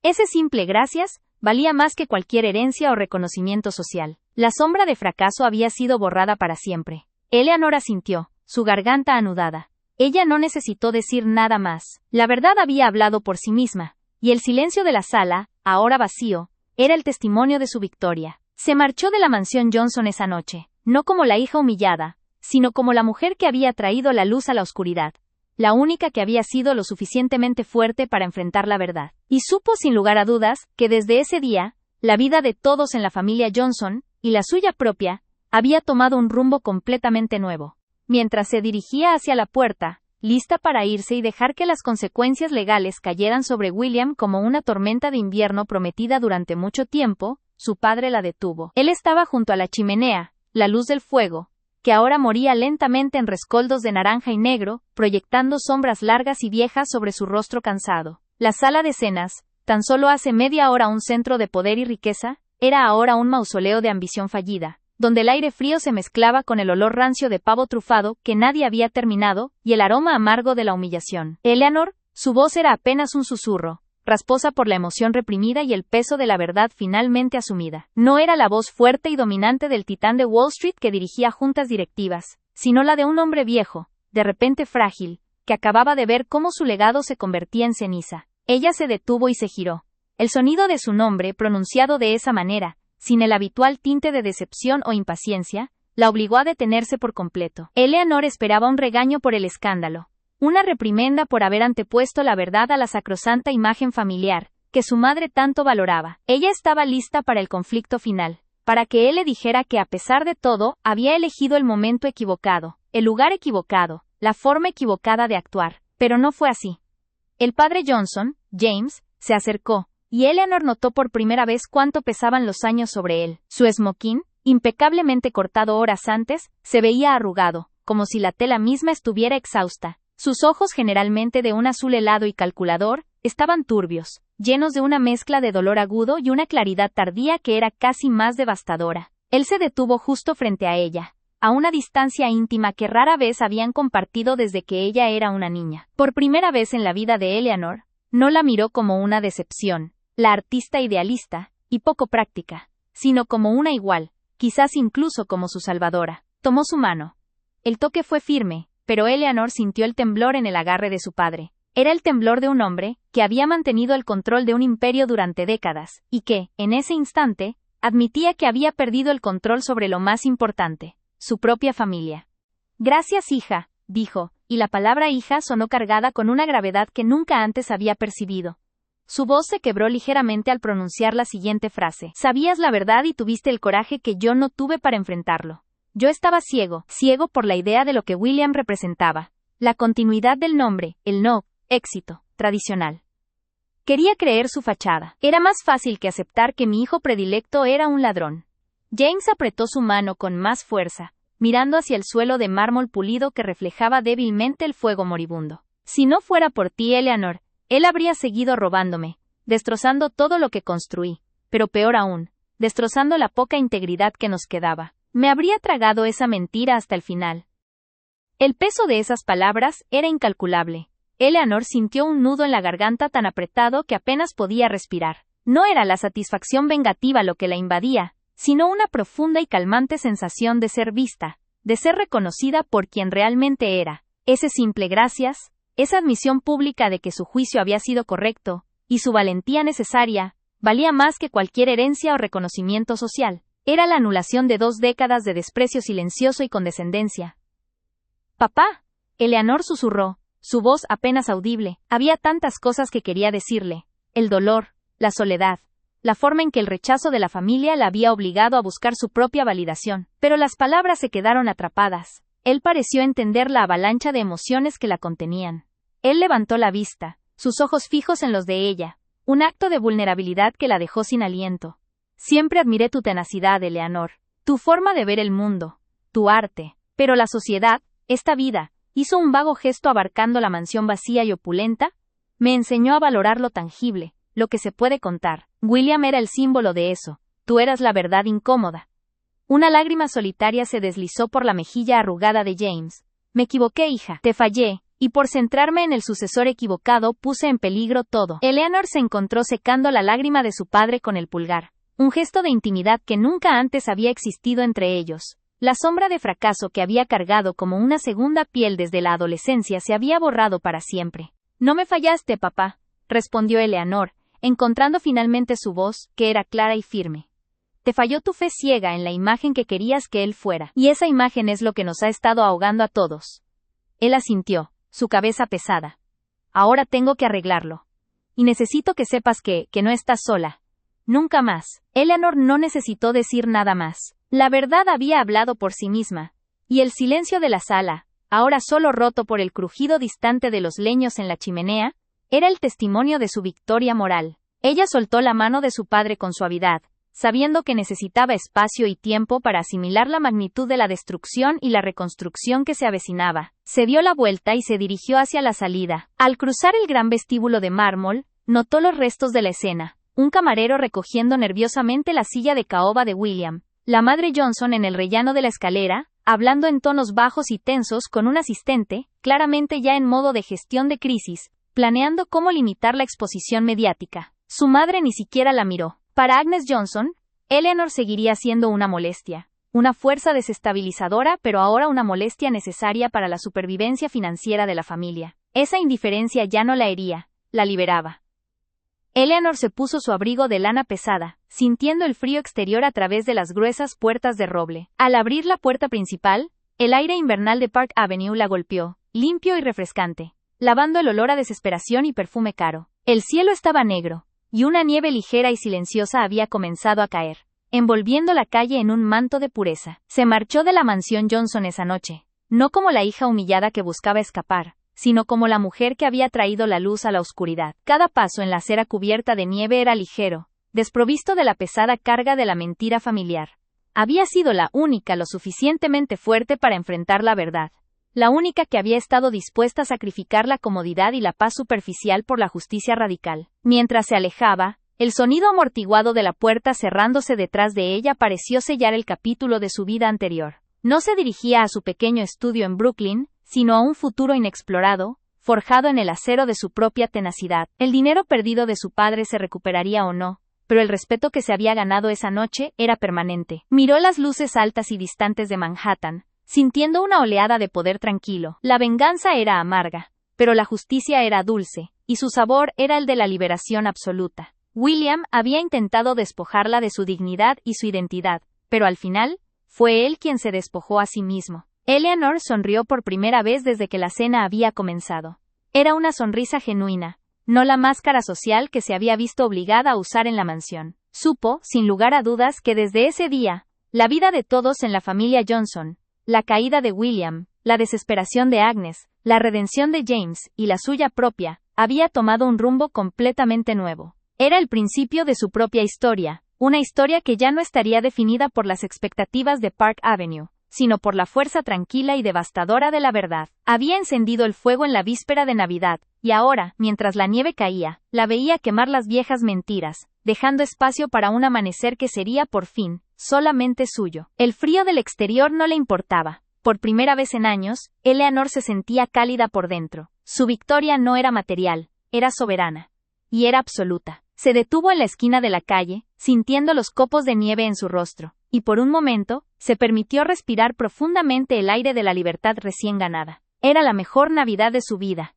Ese simple gracias valía más que cualquier herencia o reconocimiento social. La sombra de fracaso había sido borrada para siempre. Eleanor asintió, su garganta anudada. Ella no necesitó decir nada más. La verdad había hablado por sí misma, y el silencio de la sala, ahora vacío, era el testimonio de su victoria. Se marchó de la mansión Johnson esa noche, no como la hija humillada, sino como la mujer que había traído la luz a la oscuridad, la única que había sido lo suficientemente fuerte para enfrentar la verdad. Y supo sin lugar a dudas que desde ese día, la vida de todos en la familia Johnson, y la suya propia, había tomado un rumbo completamente nuevo. Mientras se dirigía hacia la puerta, lista para irse y dejar que las consecuencias legales cayeran sobre William como una tormenta de invierno prometida durante mucho tiempo, su padre la detuvo. Él estaba junto a la chimenea, la luz del fuego, que ahora moría lentamente en rescoldos de naranja y negro, proyectando sombras largas y viejas sobre su rostro cansado. La sala de cenas, tan solo hace media hora un centro de poder y riqueza, era ahora un mausoleo de ambición fallida, donde el aire frío se mezclaba con el olor rancio de pavo trufado que nadie había terminado, y el aroma amargo de la humillación. Eleanor, su voz era apenas un susurro, rasposa por la emoción reprimida y el peso de la verdad finalmente asumida. No era la voz fuerte y dominante del titán de Wall Street que dirigía juntas directivas, sino la de un hombre viejo, de repente frágil, que acababa de ver cómo su legado se convertía en ceniza. Ella se detuvo y se giró. El sonido de su nombre, pronunciado de esa manera, sin el habitual tinte de decepción o impaciencia, la obligó a detenerse por completo. Eleanor esperaba un regaño por el escándalo, una reprimenda por haber antepuesto la verdad a la sacrosanta imagen familiar, que su madre tanto valoraba. Ella estaba lista para el conflicto final, para que él le dijera que a pesar de todo, había elegido el momento equivocado, el lugar equivocado, la forma equivocada de actuar, pero no fue así. El padre Johnson, James, se acercó, y Eleanor notó por primera vez cuánto pesaban los años sobre él. Su esmoquín, impecablemente cortado horas antes, se veía arrugado, como si la tela misma estuviera exhausta. Sus ojos, generalmente de un azul helado y calculador, estaban turbios, llenos de una mezcla de dolor agudo y una claridad tardía que era casi más devastadora. Él se detuvo justo frente a ella, a una distancia íntima que rara vez habían compartido desde que ella era una niña. Por primera vez en la vida de Eleanor, no la miró como una decepción, la artista idealista, y poco práctica, sino como una igual, quizás incluso como su salvadora. Tomó su mano. El toque fue firme, pero Eleanor sintió el temblor en el agarre de su padre. Era el temblor de un hombre que había mantenido el control de un imperio durante décadas, y que, en ese instante, Admitía que había perdido el control sobre lo más importante, su propia familia. Gracias, hija, dijo, y la palabra hija sonó cargada con una gravedad que nunca antes había percibido. Su voz se quebró ligeramente al pronunciar la siguiente frase. Sabías la verdad y tuviste el coraje que yo no tuve para enfrentarlo. Yo estaba ciego por la idea de lo que William representaba. La continuidad del nombre, el éxito, tradicional. Quería creer su fachada. Era más fácil que aceptar que mi hijo predilecto era un ladrón. James apretó su mano con más fuerza, mirando hacia el suelo de mármol pulido que reflejaba débilmente el fuego moribundo. Si no fuera por ti, Eleanor, él habría seguido robándome, destrozando todo lo que construí, pero peor aún, destrozando la poca integridad que nos quedaba. Me habría tragado esa mentira hasta el final. El peso de esas palabras era incalculable. Eleanor sintió un nudo en la garganta tan apretado que apenas podía respirar. No era la satisfacción vengativa lo que la invadía, sino una profunda y calmante sensación de ser vista, de ser reconocida por quien realmente era. Ese simple gracias, esa admisión pública de que su juicio había sido correcto, y su valentía necesaria, valía más que cualquier herencia o reconocimiento social. Era la anulación de 2 décadas de desprecio silencioso y condescendencia. «Papá», Eleanor susurró, su voz apenas audible. Había tantas cosas que quería decirle. El dolor, la soledad, la forma en que el rechazo de la familia la había obligado a buscar su propia validación. Pero las palabras se quedaron atrapadas. Él pareció entender la avalancha de emociones que la contenían. Él levantó la vista, sus ojos fijos en los de ella, un acto de vulnerabilidad que la dejó sin aliento. Siempre admiré tu tenacidad, Eleanor, tu forma de ver el mundo, tu arte. Pero la sociedad, esta vida, hizo un vago gesto abarcando la mansión vacía y opulenta, me enseñó a valorar lo tangible, lo que se puede contar. William era el símbolo de eso, tú eras la verdad incómoda. Una lágrima solitaria se deslizó por la mejilla arrugada de James. Me equivoqué, hija, te fallé, y por centrarme en el sucesor equivocado puse en peligro todo. Eleanor se encontró secando la lágrima de su padre con el pulgar, un gesto de intimidad que nunca antes había existido entre ellos. La sombra de fracaso que había cargado como una segunda piel desde la adolescencia se había borrado para siempre. No me fallaste, papá, respondió Eleanor, encontrando finalmente su voz, que era clara y firme. Te falló tu fe ciega en la imagen que querías que él fuera, y esa imagen es lo que nos ha estado ahogando a todos. Él asintió, su cabeza pesada. Ahora tengo que arreglarlo. Y necesito que sepas que no estás sola. Nunca más. Eleanor no necesitó decir nada más. La verdad había hablado por sí misma, y el silencio de la sala, ahora solo roto por el crujido distante de los leños en la chimenea, era el testimonio de su victoria moral. Ella soltó la mano de su padre con suavidad, sabiendo que necesitaba espacio y tiempo para asimilar la magnitud de la destrucción y la reconstrucción que se avecinaba. Se dio la vuelta y se dirigió hacia la salida. Al cruzar el gran vestíbulo de mármol, notó los restos de la escena. Un camarero recogiendo nerviosamente la silla de caoba de William. La madre Johnson en el rellano de la escalera, hablando en tonos bajos y tensos con un asistente, claramente ya en modo de gestión de crisis, planeando cómo limitar la exposición mediática. Su madre ni siquiera la miró. Para Agnes Johnson, Eleanor seguiría siendo una molestia, una fuerza desestabilizadora, pero ahora una molestia necesaria para la supervivencia financiera de la familia. Esa indiferencia ya no la hería, la liberaba. Eleanor se puso su abrigo de lana pesada, sintiendo el frío exterior a través de las gruesas puertas de roble. Al abrir la puerta principal, el aire invernal de Park Avenue la golpeó, limpio y refrescante, lavando el olor a desesperación y perfume caro. El cielo estaba negro, y una nieve ligera y silenciosa había comenzado a caer, envolviendo la calle en un manto de pureza. Se marchó de la mansión Johnson esa noche, no como la hija humillada que buscaba escapar, sino como la mujer que había traído la luz a la oscuridad. Cada paso en la acera cubierta de nieve era ligero, desprovisto de la pesada carga de la mentira familiar. Había sido la única lo suficientemente fuerte para enfrentar la verdad, la única que había estado dispuesta a sacrificar la comodidad y la paz superficial por la justicia radical. Mientras se alejaba, el sonido amortiguado de la puerta cerrándose detrás de ella pareció sellar el capítulo de su vida anterior. No se dirigía a su pequeño estudio en Brooklyn, sino a un futuro inexplorado, forjado en el acero de su propia tenacidad. El dinero perdido de su padre se recuperaría o no, pero el respeto que se había ganado esa noche era permanente. Miró las luces altas y distantes de Manhattan, sintiendo una oleada de poder tranquilo. La venganza era amarga, pero la justicia era dulce, y su sabor era el de la liberación absoluta. William había intentado despojarla de su dignidad y su identidad, pero al final, fue él quien se despojó a sí mismo. Eleanor sonrió por primera vez desde que la cena había comenzado. Era una sonrisa genuina, no la máscara social que se había visto obligada a usar en la mansión. Supo, sin lugar a dudas, que desde ese día, la vida de todos en la familia Johnson, la caída de William, la desesperación de Agnes, la redención de James y la suya propia, había tomado un rumbo completamente nuevo. Era el principio de su propia historia, una historia que ya no estaría definida por las expectativas de Park Avenue, sino por la fuerza tranquila y devastadora de la verdad. Había encendido el fuego en la víspera de Navidad, y ahora, mientras la nieve caía, la veía quemar las viejas mentiras, dejando espacio para un amanecer que sería por fin, solamente suyo. El frío del exterior no le importaba. Por primera vez en años, Eleanor se sentía cálida por dentro. Su victoria no era material, era soberana. Y era absoluta. Se detuvo en la esquina de la calle, sintiendo los copos de nieve en su rostro, y por un momento, se permitió respirar profundamente el aire de la libertad recién ganada. Era la mejor Navidad de su vida.